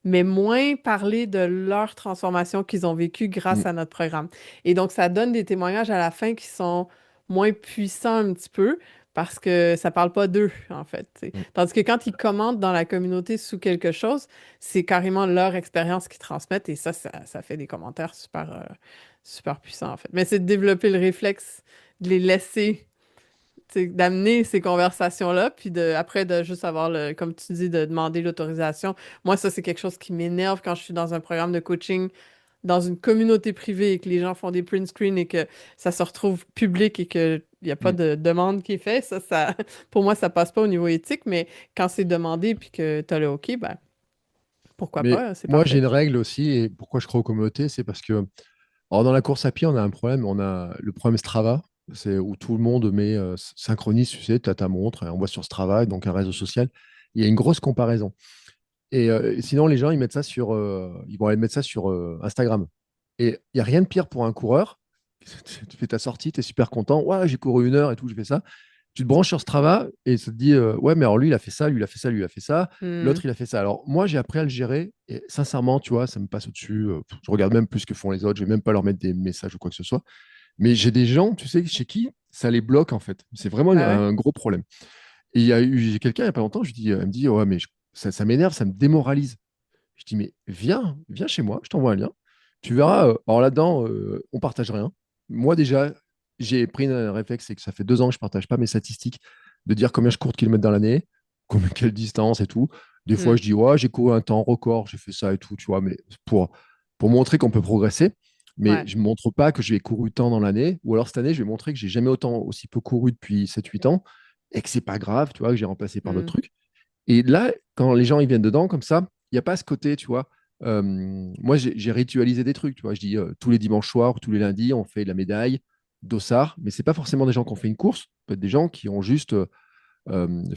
mais moins parler de leur transformation qu'ils ont vécue mm, grâce à notre programme. Et donc, ça donne des témoignages à la fin qui sont moins puissants un petit peu parce que ça parle pas d'eux, en fait, tu sais. mm. Tandis que quand ils commentent dans la communauté sous quelque chose, c'est carrément leur expérience qu'ils transmettent et ça fait des commentaires super puissants, en fait. Mais c'est de développer le réflexe, de les laisser, tu sais, d'amener ces conversations-là, puis après de juste avoir comme tu dis, de demander l'autorisation. Moi, ça, c'est quelque chose qui m'énerve quand je suis dans un programme de coaching, dans une communauté privée et que les gens font des print screens et que ça se retrouve public et qu'il n'y a pas Mm. de demande qui est faite. Pour moi, ça passe pas au niveau éthique, mais quand c'est demandé puis que tu as le OK, ben, pourquoi Mais pas, c'est moi, j'ai parfait. une règle aussi, et pourquoi je crois aux communautés, c'est parce que, alors dans la course à pied, on a un problème, on a le problème Strava, c'est où tout le monde synchronise, tu sais, tu as ta montre, et on voit sur Strava, donc un réseau social, il y a une grosse comparaison. Et sinon, les gens, ils vont aller mettre ça sur Instagram. Et il n'y a rien de pire pour un coureur. Tu fais ta sortie, tu es super content. Ouais, j'ai couru 1 heure et tout, j'ai fait ça. Tu te branches sur Strava et ça te dit ouais, mais alors lui, il a fait ça, lui, il a fait ça, lui, il a fait ça. Hmm. L'autre, il a fait ça. Alors moi, j'ai appris à le gérer et sincèrement, tu vois, ça me passe au-dessus. Je regarde même plus ce que font les autres. Je vais même pas leur mettre des messages ou quoi que ce soit. Mais j'ai des gens, tu sais, chez qui ça les bloque en fait. C'est vraiment Ah ouais? un gros problème. Et il y a eu j'ai quelqu'un il n'y a pas longtemps, elle me dit ouais, mais ça m'énerve, ça me démoralise. Je dis, mais viens chez moi, je t'envoie un lien. Tu verras, alors là-dedans, on partage rien. Moi, déjà, j'ai pris un réflexe, c'est que ça fait 2 ans que je partage pas mes statistiques, de dire combien je cours de kilomètres dans l'année, combien, quelle distance et tout. Des fois, Hmm. je dis, ouais, j'ai couru un temps record, j'ai fait ça et tout, tu vois, mais pour montrer qu'on peut progresser. Mais Ouais. je ne montre pas que j'ai couru tant dans l'année. Ou alors cette année, je vais montrer que j'ai jamais aussi peu couru depuis 7 8 ans et que c'est pas grave, tu vois, que j'ai remplacé par Hmm. d'autres trucs. Et là, quand les gens ils viennent dedans comme ça, il n'y a pas ce côté, tu vois. Moi, j'ai ritualisé des trucs, tu vois. Je dis tous les dimanches soirs ou tous les lundis, on fait la médaille, dossard, mais c'est pas forcément des gens qui ont fait une course, peut-être des gens qui ont juste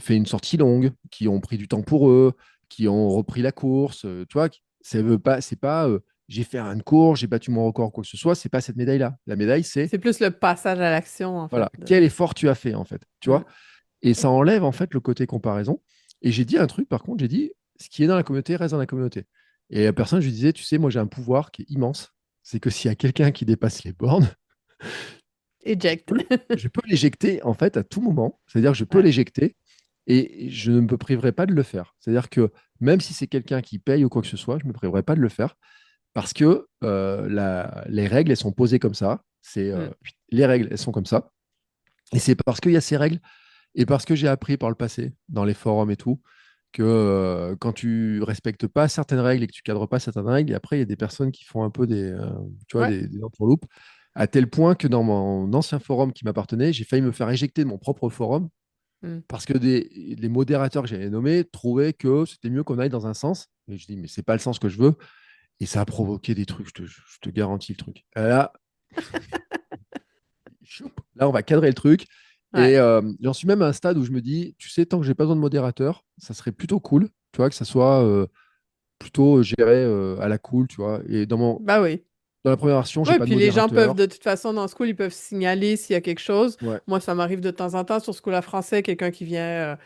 fait une sortie longue, qui ont pris du temps pour eux, qui ont repris la course, tu vois. Ça veut pas, c'est pas j'ai fait une course, j'ai battu mon record, quoi que ce soit. C'est pas cette médaille-là. La médaille, c'est C'est plus le passage à l'action, en fait. voilà, quel effort tu as fait en fait, tu Hmm. vois. Et ça enlève en fait le côté comparaison. Et j'ai dit un truc, par contre, j'ai dit, ce qui est dans la communauté reste dans la communauté. Et la personne, je lui disais, tu sais, moi j'ai un pouvoir qui est immense. C'est que s'il y a quelqu'un qui dépasse les bornes, Eject. je peux l'éjecter en fait à tout moment. C'est-à-dire que je peux Ouais. l'éjecter et je ne me priverai pas de le faire. C'est-à-dire que même si c'est quelqu'un qui paye ou quoi que ce soit, je ne me priverai pas de le faire parce que les règles, elles sont posées comme ça. Hmm. Les règles, elles sont comme ça. Et c'est parce qu'il y a ces règles et parce que j'ai appris par le passé, dans les forums et tout, que quand tu respectes pas certaines règles et que tu cadres pas certaines règles, et après, il y a des personnes qui font un peu tu vois, Ouais. des entourloupes, à tel point que dans mon ancien forum qui m'appartenait, j'ai failli me faire éjecter de mon propre forum Hmm. parce que les modérateurs que j'avais nommés trouvaient que c'était mieux qu'on aille dans un sens. Et je dis, mais c'est pas le sens que je veux. Et ça a provoqué des trucs, je te garantis le truc. Là, on va cadrer le truc. Ouais. Et j'en suis même à un stade où je me dis, tu sais, tant que j'ai pas besoin de modérateur, ça serait plutôt cool, tu vois, que ça soit plutôt géré à la cool, tu vois. Et Bah oui. dans la première version, j'ai Ouais, pas de puis les gens peuvent, modérateur. de toute façon, dans School, ils peuvent signaler s'il y a quelque chose. Ouais. Moi, ça m'arrive de temps en temps sur School à français, quelqu'un qui vient,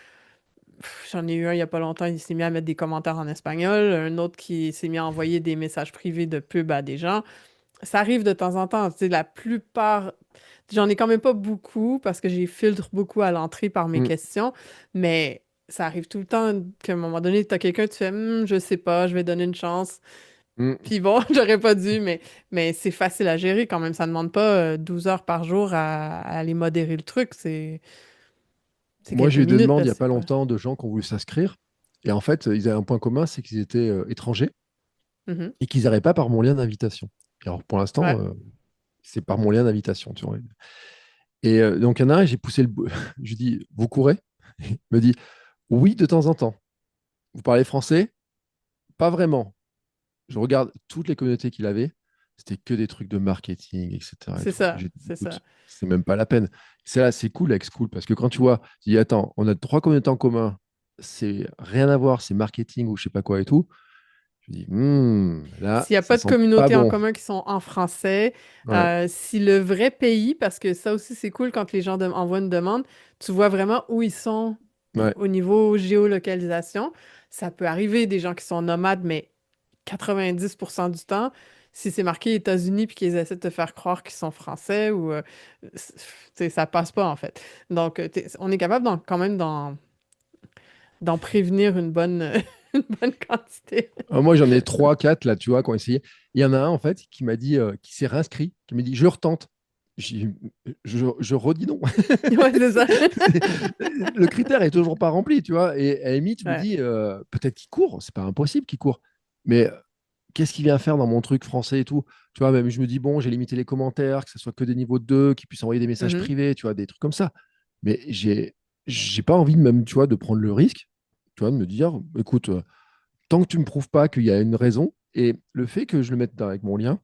j'en ai eu un il y a pas longtemps, il s'est mis à mettre des commentaires en espagnol, un autre qui s'est mis à envoyer des messages privés de pub à des gens. Ça arrive de temps en temps. Tu sais, la plupart, j'en ai quand même pas beaucoup parce que j'ai filtre beaucoup à l'entrée par mes Mm, questions, mais ça arrive tout le temps qu'à un moment donné, tu as quelqu'un, tu fais, je sais pas, je vais donner une chance. mm. Puis bon, j'aurais pas dû, mais c'est facile à gérer quand même. Ça demande pas 12 heures par jour à aller modérer le truc. C'est Moi, quelques j'ai eu des minutes demandes il y parce a que c'est pas pas. longtemps de gens qui ont voulu s'inscrire. Et en fait, ils avaient un point commun, c'est qu'ils étaient étrangers Mhm. et qu'ils n'arrivaient pas par mon lien d'invitation. Alors, pour l'instant, Ouais. c'est par mon lien d'invitation, tu vois. Et donc, il y en a un, j'ai poussé je lui dis, vous courez? Il me dit, oui, de temps en temps. Vous parlez français? Pas vraiment. Je regarde toutes les communautés qu'il avait. c'était que des trucs de marketing, etc. et C'est tout. ça, J'ai dit, c'est ça. écoute, c'est même pas la peine. C'est là, c'est cool avec School parce que quand tu vois, tu dis, attends, on a trois communautés en commun, c'est rien à voir, c'est marketing ou je sais pas quoi et tout. Je dis, là, S'il n'y a ça pas de sent pas communautés en bon. commun qui sont en français, Ouais, si le vrai pays, parce que ça aussi c'est cool quand les gens envoient une demande, tu vois vraiment où ils sont ouais. au niveau géolocalisation. Ça peut arriver des gens qui sont nomades, mais 90% du temps, si c'est marqué États-Unis puis qu'ils essaient de te faire croire qu'ils sont français ou c'est- tu sais, ça passe pas en fait. Donc on est capable quand même d'en prévenir une bonne une bonne quantité. Moi, j'en ai trois, quatre là, tu vois, qui ont essayé. Il y en a un, en fait, qui m'a dit, qui s'est réinscrit, qui m'a dit, je retente. Je redis non. Ouais, c'est ça. Le critère est toujours pas rempli, tu vois. Et à la limite, je me Ouais. dis, peut-être qu'il court, c'est pas impossible qu'il court. Mais qu'est-ce qu'il vient faire dans mon truc français et tout? Tu vois, même je me dis, bon, j'ai limité les commentaires, que ce soit que des niveaux 2 qu'ils puissent envoyer des messages Mhm. privés, tu vois, des trucs comme ça. Mais j'ai pas envie même, tu vois, de prendre le risque, tu vois, de me dire, écoute, tant que tu me prouves pas qu'il y a une raison, et le fait que je le mette avec mon lien,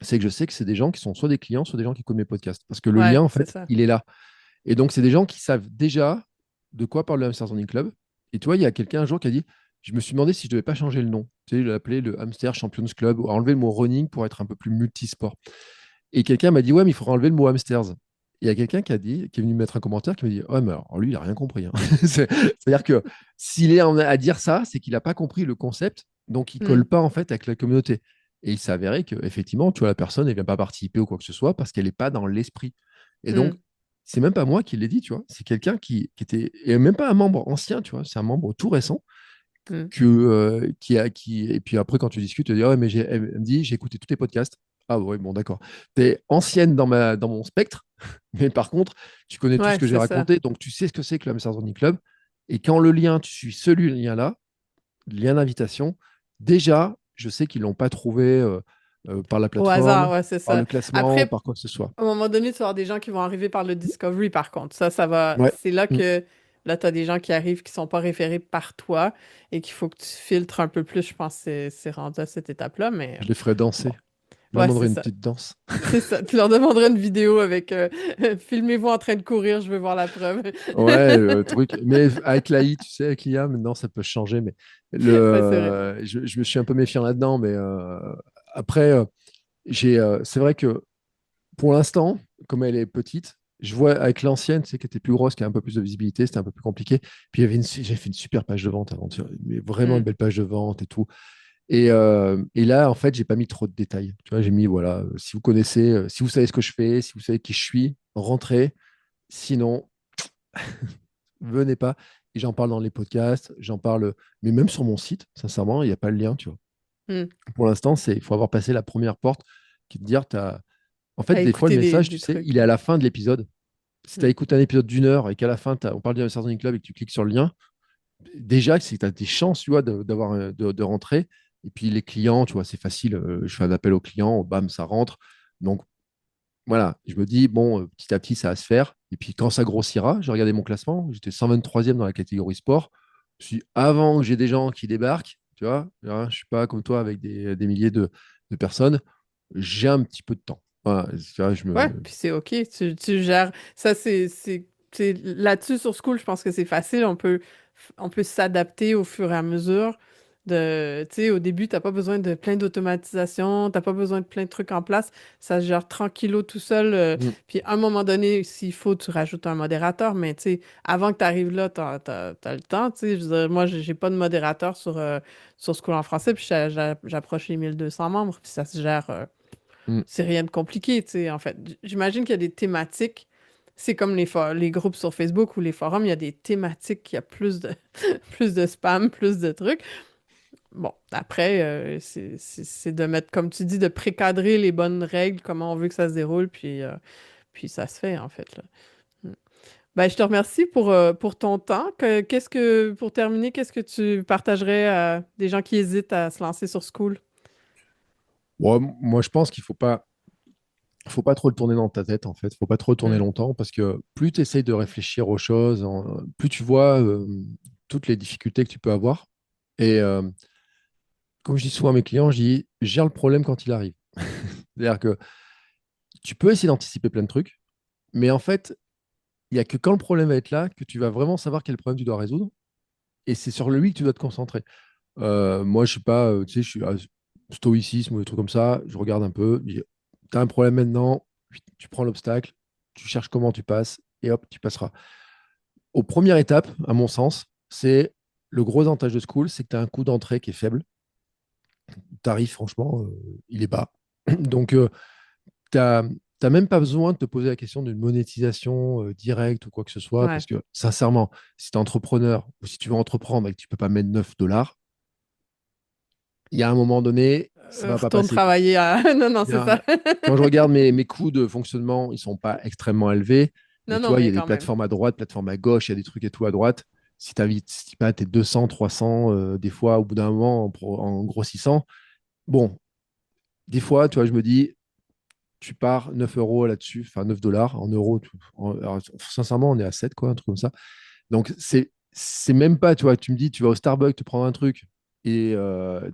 c'est que je sais que c'est des gens qui sont soit des clients, soit des gens qui écoutent mes podcasts. Parce que le lien, Ouais, en c'est fait, ça. il est là. Et donc, c'est des gens qui savent déjà de quoi parle le Hamster Running Club. Et tu vois, il y a quelqu'un un jour qui a dit, je me suis demandé si je devais pas changer le nom. Tu sais, je l'appeler le Hamster Champions Club, ou enlever le mot running pour être un peu plus multisport. Et quelqu'un m'a dit, ouais, mais il faudra enlever le mot hamsters. Il y a quelqu'un qui a dit, qui est venu mettre un commentaire, qui m'a dit, ouais, mais alors lui, il a rien compris, hein. C'est-à-dire que s'il est à dire ça, c'est qu'il n'a pas compris le concept, donc il Hmm. colle pas en fait avec la communauté. Et il s'est avéré que effectivement, tu vois, la personne, elle vient pas participer ou quoi que ce soit parce qu'elle n'est pas dans l'esprit. Et donc, Hmm. c'est même pas moi qui l'ai dit, tu vois. C'est quelqu'un qui était, et même pas un membre ancien, tu vois. C'est un membre tout récent Hmm. et puis après, quand tu discutes, tu dis, ah ouais, mais elle me dit, j'ai écouté tous tes podcasts. Ah ouais, bon, d'accord. Tu es ancienne dans mon spectre, mais par contre, tu connais tout ce Ouais, que j'ai c'est ça. raconté, donc tu sais ce que c'est que le Hamster Running Club. Et quand le lien, tu suis celui-là, le lien d'invitation, déjà, je sais qu'ils l'ont pas trouvé par la Au hasard, plateforme, ouais, c'est par ça. le classement, Après, par quoi que ce soit. à un moment donné, tu vas avoir des gens qui vont arriver par le Discovery, par contre. Ça va. Ouais. C'est là Mm. que là, tu as des gens qui arrivent qui sont pas référés par toi et qu'il faut que tu filtres un peu plus. Je pense que c'est rendu à cette étape-là, mais Je les ferai bon. danser. Je leur Ouais, demanderai c'est une ça. petite danse. C'est ça. Tu leur demanderas une vidéo avec filmez-vous en train de courir, je veux voir la preuve. Ouais, le truc. Mais avec l'AI, tu sais, avec l'IA, maintenant, ça peut changer. Mais Ouais, c'est vrai. je me suis un peu méfiant là-dedans. Mais après, c'est vrai que pour l'instant, comme elle est petite, je vois avec l'ancienne, tu sais, qui était plus grosse, qui a un peu plus de visibilité, c'était un peu plus compliqué. Puis j'ai fait une super page de vente avant, tu vois, mais vraiment une Hmm. belle page de vente et tout. Et là, en fait, j'ai pas mis trop de détails. Tu vois, j'ai mis, voilà, si vous connaissez, si vous savez ce que je fais, si vous savez qui je suis, rentrez. Sinon, venez pas. Et j'en parle dans les podcasts, j'en parle, mais même sur mon site, sincèrement, il n'y a pas le lien, tu vois. Hmm. Pour l'instant, il faut avoir passé la première porte qui te dire, en fait, T'as des fois, le écouté message, tu des sais, trucs. il est à la fin de l'épisode. Si tu as Hmm. écouté un épisode d'une heure et qu'à la fin, on parle du Hamster Club et que tu cliques sur le lien, déjà, c'est que tu as des chances, tu vois, d'avoir, de rentrer. Et puis les clients, tu vois, c'est facile. Je fais un appel aux clients, bam, ça rentre. Donc voilà, je me dis, bon, petit à petit, ça va se faire. Et puis quand ça grossira, j'ai regardé mon classement, j'étais 123e dans la catégorie sport. Je suis avant que j'ai des gens qui débarquent, tu vois, hein, je ne suis pas comme toi avec des milliers de personnes. J'ai un petit peu de temps. Voilà, tu vois, Ouais, puis c'est OK. Tu gères. Ça, là-dessus, sur School, je pense que c'est facile. On peut s'adapter au fur et à mesure. Tu sais, au début, t'as pas besoin de plein d'automatisation, t'as pas besoin de plein de trucs en place. Ça se gère tranquillo tout seul. Mm. Puis à un moment donné, s'il faut, tu rajoutes un modérateur. Mais tu sais, avant que tu arrives là, t'as le temps. Tu sais, je veux dire, moi, j'ai pas de modérateur sur School en français. Puis j'approche les 1200 membres. Puis ça se gère. Mm. C'est rien de compliqué, tu sais, en fait. J'imagine qu'il y a des thématiques. C'est comme les groupes sur Facebook ou les forums, il y a des thématiques qui a plus de, plus de spam, plus de trucs. Bon, après, c'est de mettre, comme tu dis, de précadrer les bonnes règles, comment on veut que ça se déroule, puis ça se fait, en fait, là. Mm. Ben, je te remercie pour ton temps. Pour terminer, qu'est-ce que tu partagerais à des gens qui hésitent à se lancer sur School? Bon, moi, je pense qu'il faut pas trop le tourner dans ta tête, en fait. Faut pas trop le tourner Mm. longtemps parce que plus tu essayes de réfléchir aux choses, plus tu vois toutes les difficultés que tu peux avoir. Et comme je dis souvent à mes clients, je dis, gère le problème quand il arrive. C'est-à-dire que tu peux essayer d'anticiper plein de trucs, mais en fait, il n'y a que quand le problème va être là que tu vas vraiment savoir quel problème tu dois résoudre. Et c'est sur lui que tu dois te concentrer. Moi, je suis pas, tu sais, je suis stoïcisme ou des trucs comme ça. Je regarde un peu. Tu as un problème maintenant, tu prends l'obstacle, tu cherches comment tu passes, et hop, tu passeras. Aux premières étapes, à mon sens, c'est le gros avantage de School, c'est que tu as un coût d'entrée qui est faible. Le tarif, franchement, il est bas. Donc, tu n'as même pas besoin de te poser la question d'une monétisation directe ou quoi que ce soit, Ouais. parce que sincèrement, si tu es entrepreneur ou si tu veux entreprendre et que tu ne peux pas mettre 9 $, il y a un moment donné, ça va pas Retourne passer, quoi. travailler à... Non, non, c'est ça. Quand je regarde mes coûts de fonctionnement, ils sont pas extrêmement élevés, mais Non, tu non, vois, il y mais a des quand même. plateformes à droite, plateformes à gauche, il y a des trucs et tout à droite. Si tu as si pas tes 200, 300, des fois, au bout d'un moment, en grossissant, bon, des fois, tu vois, je me dis, tu pars 9 € là-dessus, enfin 9 $ en euros. Alors, sincèrement, on est à 7, quoi, un truc comme ça. Donc, c'est même pas, tu vois, tu me dis, tu vas au Starbucks te prendre un truc et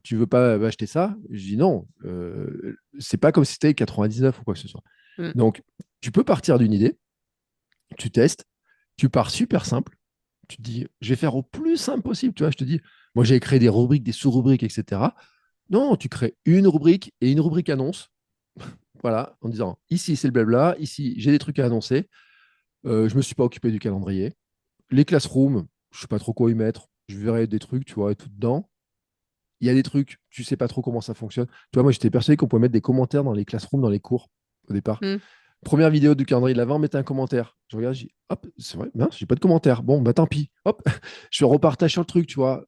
tu veux pas acheter ça. Je dis non, c'est pas comme si c'était 99 ou quoi que ce soit. Mm. Donc, tu peux partir d'une idée, tu testes, tu pars super simple, tu te dis, je vais faire au plus simple possible, tu vois, je te dis, moi j'ai créé des rubriques, des sous-rubriques, etc. Non, tu crées une rubrique et une rubrique annonce, voilà, en disant, ici c'est le blabla, ici j'ai des trucs à annoncer, je ne me suis pas occupé du calendrier. Les classrooms, je ne sais pas trop quoi y mettre, je verrai des trucs, tu vois, et tout dedans. Il y a des trucs, tu sais pas trop comment ça fonctionne. Tu vois, moi j'étais persuadé qu'on pouvait mettre des commentaires dans les classrooms, dans les cours, au départ. Mm. Première vidéo du calendrier de l'avant, mettez un commentaire. Je regarde, je dis, hop, c'est vrai, mince, j'ai pas de commentaire. Bon, bah tant pis. Hop, je repartage sur le truc, tu vois.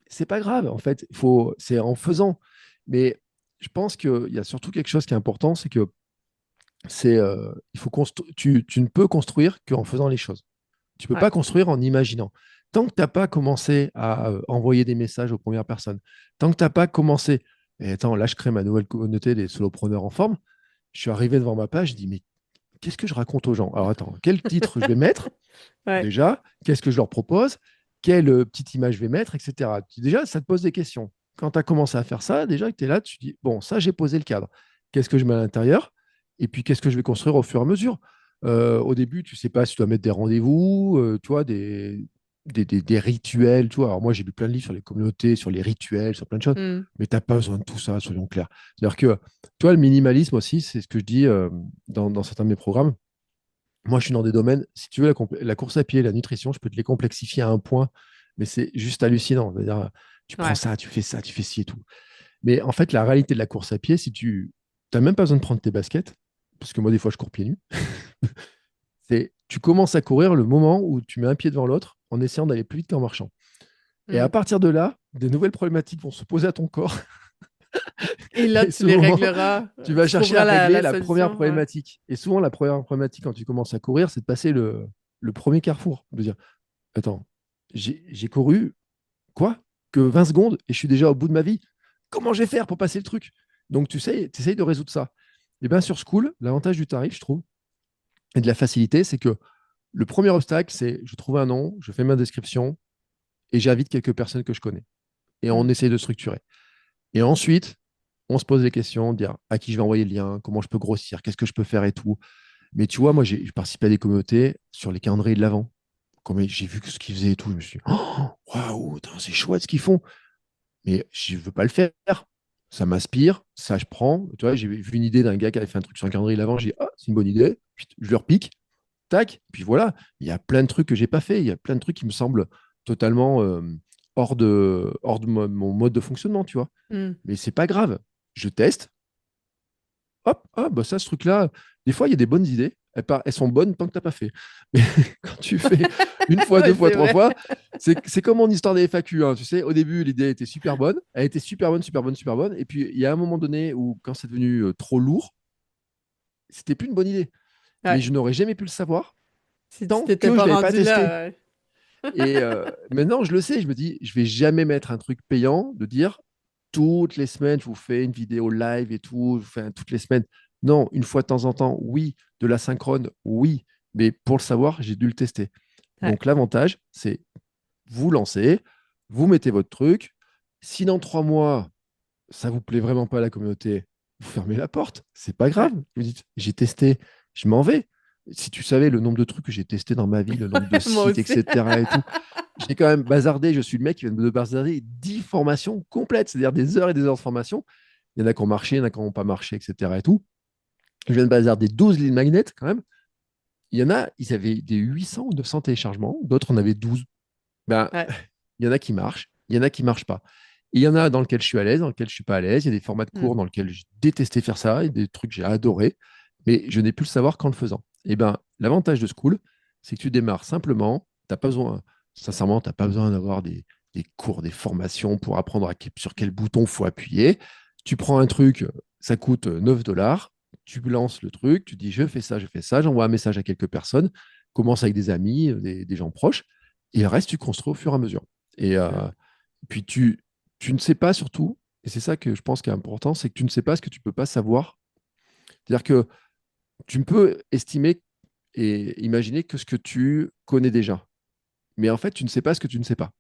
C'est pas grave, en fait. C'est en faisant. Mais je pense qu'il y a surtout quelque chose qui est important, c'est que tu ne peux construire qu'en faisant les choses. Tu peux Ouais. pas construire en imaginant. Tant que tu n'as pas commencé à envoyer des messages aux premières personnes, tant que tu n'as pas commencé, et attends, là je crée ma nouvelle communauté des solopreneurs en forme, je suis arrivé devant ma page, je dis, mais qu'est-ce que je raconte aux gens? Alors attends, quel titre je vais mettre Ouais. déjà? Qu'est-ce que je leur propose? Quelle petite image je vais mettre, etc. Déjà, ça te pose des questions. Quand tu as commencé à faire ça, déjà que tu es là, tu dis, bon, ça, j'ai posé le cadre. Qu'est-ce que je mets à l'intérieur? Et puis, qu'est-ce que je vais construire au fur et à mesure? Au début, tu sais pas si tu dois mettre des rendez-vous, tu vois, des rituels. Tu vois. Alors moi, j'ai lu plein de livres sur les communautés, sur les rituels, sur plein de choses, Mm. mais tu n'as pas besoin de tout ça, soyons clairs. C'est-à-dire que, tu vois, le minimalisme aussi, c'est ce que je dis dans certains de mes programmes. Moi, je suis dans des domaines, si tu veux, la course à pied, la nutrition, je peux te les complexifier à un point, mais c'est juste hallucinant. C'est-à-dire, tu prends Ouais. ça, tu fais ci et tout. Mais en fait, la réalité de la course à pied, si tu n'as même pas besoin de prendre tes baskets, parce que moi, des fois, je cours pieds nus, c'est tu commences à courir le moment où tu mets un pied devant l'autre en essayant d'aller plus vite qu'en marchant. Et à Mm. partir de là, des nouvelles problématiques vont se poser à ton corps. Et là, Et tu ce les moment, régleras. tu vas Tu chercher à trouveras régler la la première solution. Ouais. problématique. Et souvent, la première problématique quand tu commences à courir, c'est de passer le premier carrefour. De dire, attends, j'ai couru quoi? Que 20 secondes et je suis déjà au bout de ma vie. Comment je vais faire pour passer le truc? Donc, tu essayes de résoudre ça. Et bien, sur School, l'avantage du tarif, je trouve, et de la facilité, c'est que le premier obstacle, c'est je trouve un nom, je fais ma description et j'invite quelques personnes que je connais. Et on Mm. essaye de structurer. Et ensuite, on se pose des questions, dire à qui je vais envoyer le lien, comment je peux grossir, qu'est-ce que je peux faire et tout. Mais tu vois, moi, j'ai participé à des communautés sur les calendriers de l'avant. J'ai vu ce qu'ils faisaient et tout, je me suis dit, oh, waouh, putain, c'est chouette ce qu'ils font. Mais je ne veux pas le faire. Ça m'inspire, ça je prends. Tu vois, j'ai vu une idée d'un gars qui avait fait un truc sur un calendrier de l'avant, j'ai dit, ah, c'est une bonne idée. Puis, je leur pique, tac, puis voilà. Il y a plein de trucs que j'ai pas fait. Il y a plein de trucs qui me semblent totalement hors de mon mode de fonctionnement, tu vois. Mm. Mais c'est pas grave. Je teste, hop, ah, bah ça, ce truc-là, des fois, il y a des bonnes idées. Elles sont bonnes tant que tu n'as pas fait. Mais quand tu fais une fois, deux Ouais, fois, c'est trois vrai. fois, c'est comme mon histoire des FAQ. Hein, tu sais, au début, l'idée était super bonne. Elle était super bonne, super bonne, super bonne. Et puis, il y a un moment donné où, quand c'est devenu trop lourd, c'était plus une bonne idée. Mais Ouais. je n'aurais jamais pu le savoir Si tu tant t'étais que je pas ne l'avais pas rendu testé. là. Ouais. Et maintenant, je le sais. Je me dis, je vais jamais mettre un truc payant de dire toutes les semaines, je vous fais une vidéo live et tout, je vous fais toutes les semaines. Non, une fois de temps en temps, oui. De la synchrone, oui. Mais pour le savoir, j'ai dû le tester. Ouais. Donc l'avantage, c'est vous lancez, vous mettez votre truc. Si dans 3 mois, ça vous plaît vraiment pas la communauté, vous fermez la porte, c'est pas Ouais. grave. Vous dites, j'ai testé, je m'en vais. Si tu savais le nombre de trucs que j'ai testé dans ma vie, le nombre de Moi sites, aussi. etc. et tout, j'ai quand même bazardé, je suis le mec qui vient de me bazarder 10 formations complètes, c'est-à-dire des heures et des heures de formation. Il y en a qui ont marché, il y en a qui n'ont pas marché, etc. et tout. Je viens de bazarder 12 lignes magnets quand même. Il y en a, ils avaient des 800 ou 900 téléchargements, d'autres en avaient 12. Ben, Ouais. il y en a qui marchent, il y en a qui ne marchent pas. Et il y en a dans lesquels je suis à l'aise, dans lesquels je ne suis pas à l'aise. Il y a des formats de Hmm. cours dans lesquels je détestais faire ça et des trucs que j'ai adoré, mais je n'ai pu le savoir qu'en le faisant. Et ben, l'avantage de School, c'est que tu démarres simplement. T'as pas besoin, sincèrement, tu n'as pas besoin d'avoir des cours, des formations pour apprendre sur quel bouton il faut appuyer. Tu prends un truc, ça coûte 9 dollars. Tu lances le truc, tu dis je fais ça, j'envoie un message à quelques personnes, commence avec des amis, des gens proches, et le reste, tu construis au fur et à mesure. Et Hmm. puis tu ne sais pas surtout, et c'est ça que je pense qui est important, c'est que tu ne sais pas ce que tu ne peux pas savoir. C'est-à-dire que tu peux estimer et imaginer que ce que tu connais déjà. Mais en fait, tu ne sais pas ce que tu ne sais pas.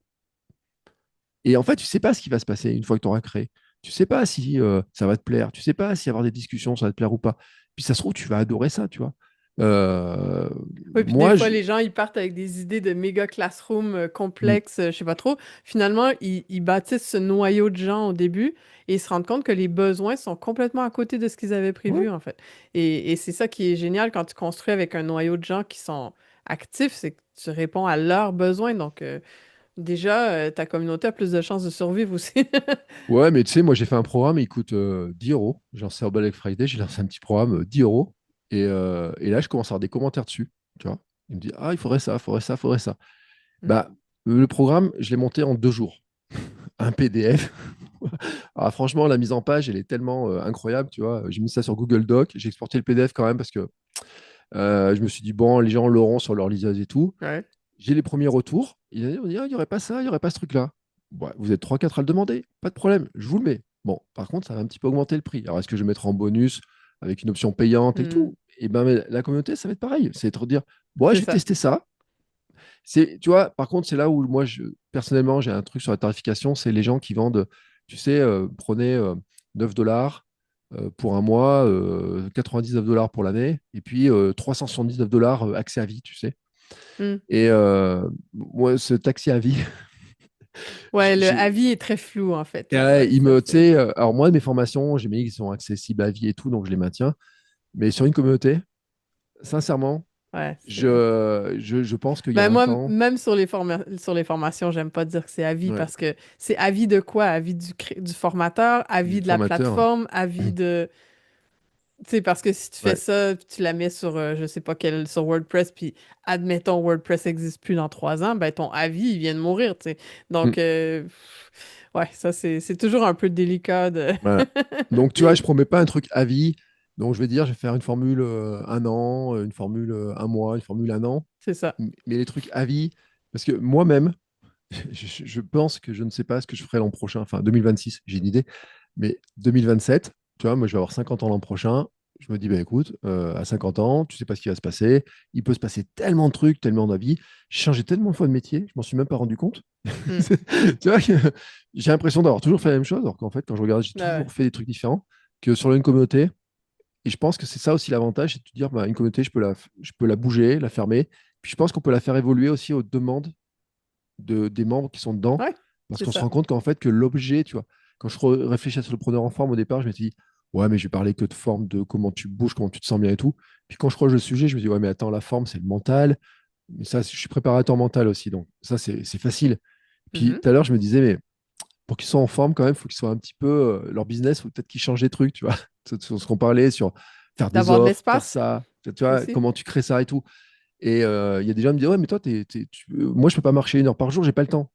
Et en fait, tu ne sais pas ce qui va se passer une fois que tu auras créé. Tu ne sais pas si ça va te plaire. Tu ne sais pas si avoir des discussions, ça va te plaire ou pas. Puis ça se trouve, tu vas adorer ça, tu vois. Euh, Oui, puis des moi, fois, je... les gens, ils partent avec des idées de méga classroom Mm. complexes, je sais pas trop. Finalement, ils bâtissent ce noyau de gens au début et ils se rendent compte que les besoins sont complètement à côté de ce qu'ils avaient Ouais. prévu, en fait. Et c'est ça qui est génial quand tu construis avec un noyau de gens qui sont actifs, c'est que tu réponds à leurs besoins. Donc, déjà, ta communauté a plus de chances de survivre aussi. Ouais, mais tu sais, moi j'ai fait un programme, il coûte 10 euros. J'ai lancé au Black Friday, j'ai lancé un petit programme 10 euros. Et là, je commence à avoir des commentaires dessus. Tu vois, il me dit, ah, il faudrait ça, il faudrait ça, il faudrait ça. Mm. Bah, le programme, je l'ai monté en 2 jours. Un PDF. Ah, franchement, la mise en page, elle est tellement incroyable. Tu vois, j'ai mis ça sur Google Doc, j'ai exporté le PDF quand même parce que je me suis dit, bon, les gens l'auront sur leur liseuse et tout. Ouais. J'ai les premiers retours. Ils ont dit, ah, il n'y aurait pas ça, il n'y aurait pas ce truc-là. Ouais, vous êtes 3 4 à le demander, pas de problème, je vous le mets. Bon, par contre, ça va un petit peu augmenter le prix. Alors, est-ce que je vais mettre en bonus avec une option payante et Mm. tout? Et ben, mais la communauté, ça va être pareil. C'est de dire, bon, ouais, C'est je vais ça. tester ça. Tu vois, par contre, c'est là où moi, personnellement, j'ai un truc sur la tarification, c'est les gens qui vendent, tu sais, prenez 9 dollars pour un mois, 99 dollars pour l'année, et puis 379 dollars accès à vie, tu sais. Mm. Et moi, ce taxi à vie, Ouais, le j'ai, avis est très flou, en fait, là. ouais, Ouais, ça, tu c'est... sais, alors moi, mes formations, j'ai mis qu'ils sont accessibles à vie et tout, donc je les maintiens. Mais sur une communauté, sincèrement, Ouais, c'est... je pense qu'il y a Ben un moi, temps, même sur les formations, j'aime pas dire que c'est avis ouais, parce que c'est avis de quoi? Avis du formateur, du avis de la formateur, plateforme, avis de... Tu sais, parce que si tu fais ouais. ça, puis tu la mets sur, je sais pas quel, sur WordPress, puis admettons WordPress n'existe plus dans 3 ans, ben ton avis, il vient de mourir, tu sais. Donc, Mm. ouais, ça, c'est toujours un peu délicat de... Voilà. Donc, tu vois, je promets pas un truc à vie. Donc, je vais dire, je vais faire une formule un an, une formule un mois, une formule un an. C'est ça. Mais les trucs à vie, parce que moi-même, je pense que je ne sais pas ce que je ferai l'an prochain. Enfin, 2026, j'ai une idée. Mais 2027, tu vois, moi, je vais avoir 50 ans l'an prochain. Je me dis, bah, écoute, à 50 ans, tu sais pas ce qui va se passer. Il peut se passer tellement de trucs, tellement d'avis. J'ai changé tellement de fois de métier, je m'en suis même pas rendu compte. Hmm. Tu vois, j'ai l'impression d'avoir toujours fait la même chose, alors qu'en fait, quand je regarde, j'ai Ah ouais. toujours fait des trucs différents que sur une communauté. Et je pense que c'est ça aussi l'avantage, c'est de te dire, bah, une communauté, je peux la bouger, la fermer. Puis je pense qu'on peut la faire évoluer aussi aux demandes des membres qui sont dedans, Ouais, parce c'est qu'on se ça. rend compte qu'en fait, que l'objet, tu vois, quand je réfléchis à Solopreneur en forme au départ, je me suis dit, ouais, mais je vais parler que de forme, de comment tu bouges, comment tu te sens bien et tout. Puis quand je croise le sujet, je me dis, ouais, mais attends, la forme, c'est le mental. Mais ça, je suis préparateur mental aussi, donc ça, c'est facile. Puis Mhm. tout à l'heure, je me disais, mais pour qu'ils soient en forme, quand même, il faut qu'ils soient un petit peu. Leur business, il faut peut-être qu'ils changent des trucs, tu vois. Sur ce qu'on parlait, sur faire des D'avoir de offres, faire l'espace ça, tu vois, aussi. comment tu crées ça et tout. Et il y a des gens qui me disent, ouais, mais toi, moi, je peux pas marcher 1 heure par jour, j'ai pas le temps.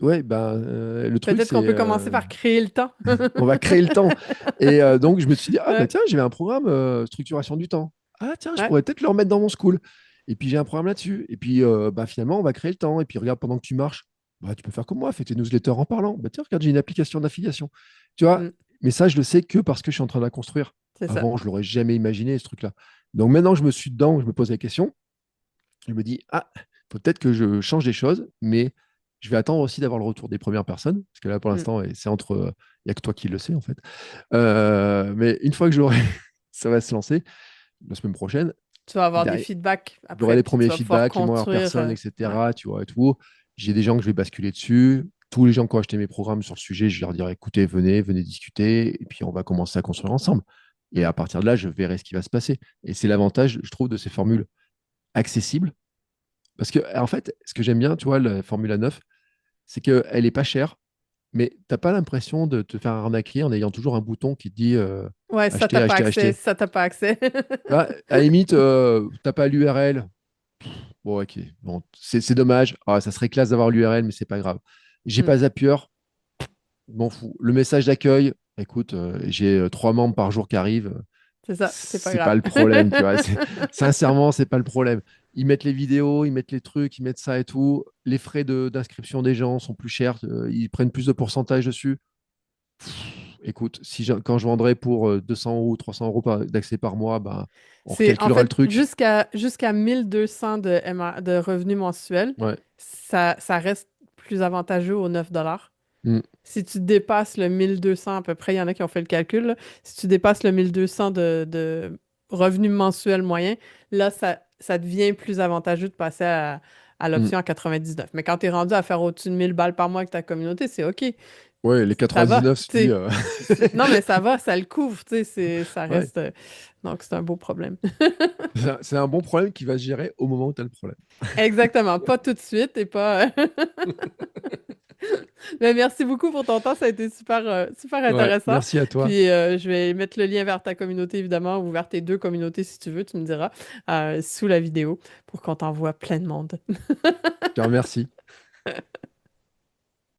Ouais, ben, le truc, Peut-être qu'on c'est peut commencer par créer le temps. on va créer le temps. Et donc, je me suis dit, ah, bah Ouais, tiens, j'avais un programme structuration du temps. Ah, tiens, je ouais. pourrais peut-être le remettre dans mon school. Et puis, j'ai un programme là-dessus. Et puis, bah, finalement, on va créer le temps. Et puis, regarde, pendant que tu marches, bah, tu peux faire comme moi, fais tes newsletters en parlant. Bah, tiens, regarde, j'ai une application d'affiliation. Tu vois, Mm, mais ça, je le sais que parce que je suis en train de la construire. c'est ça. Avant, je l'aurais jamais imaginé, ce truc-là. Donc, maintenant que je me suis dedans, je me pose la question, je me dis, ah, faut peut-être que je change des choses, mais Je vais attendre aussi d'avoir le retour des premières personnes, parce que là, pour Mm. l'instant, c'est entre. Il n'y a que toi qui le sais, en fait. Mais une fois que je l'aurai, ça va se lancer la semaine prochaine. Tu vas avoir des Derrière, feedbacks j'aurai après, les puis tu premiers vas pouvoir feedbacks, les meilleures construire. personnes, Ouais. etc. Tu vois, et tout. J'ai des gens que je vais basculer dessus. Tous les gens qui ont acheté mes programmes sur le sujet, je leur dirai, écoutez, venez discuter, et puis on va commencer à construire ensemble. Et Mm. à partir de là, je verrai ce qui va se passer. Et c'est l'avantage, je trouve, de ces formules accessibles. Parce que, en fait, ce que j'aime bien, tu vois, la Formule 9, c'est qu'elle est pas chère, mais t'as pas l'impression de te faire arnaquer en ayant toujours un bouton qui te dit Ouais, ça acheter, t'as pas acheter, accès, acheter. ça t'as pas accès. Là, à la limite, t'as pas l'URL. Bon, ok. Bon, c'est dommage. Ah, ça serait classe d'avoir l'URL, mais c'est pas grave. J'ai Mm. pas Zapier, m'en fous. Le message d'accueil, écoute, j'ai 3 membres par jour qui arrivent. C'est ça, c'est pas C'est pas grave. le problème, tu vois. Sincèrement, c'est pas le problème. Ils mettent les vidéos, ils mettent les trucs, ils mettent ça et tout. Les frais d'inscription des gens sont plus chers. Ils prennent plus de pourcentage dessus. Écoute, quand je vendrai pour 200 euros ou 300 euros d'accès par mois, ben, on C'est en recalculera le fait truc. jusqu'à 1200 de revenus mensuels, Ouais. ça reste plus avantageux aux 9 $. Mm, Si tu dépasses le 1200 à peu près, il y en a qui ont fait le calcul, là. Si tu dépasses le 1200 de revenus mensuels moyens, là, ça devient plus avantageux de passer à mm. l'option à 99. Mais quand tu es rendu à faire au-dessus de 1000 balles par mois avec ta communauté, c'est OK. Ouais, les Ça va, 99, tu tu dis. sais. Non, mais ça va, ça le couvre, tu sais, ça Ouais. reste. Donc, c'est un beau problème. C'est un bon problème qui va se gérer au moment où tu as le problème. Exactement, pas tout de suite et pas. Mais merci beaucoup pour ton temps, ça a été super Ouais, intéressant. merci à toi. Puis je vais mettre le lien vers ta communauté évidemment ou vers tes deux communautés si tu veux, tu me diras sous la vidéo pour qu'on t'envoie plein de monde. Je te remercie.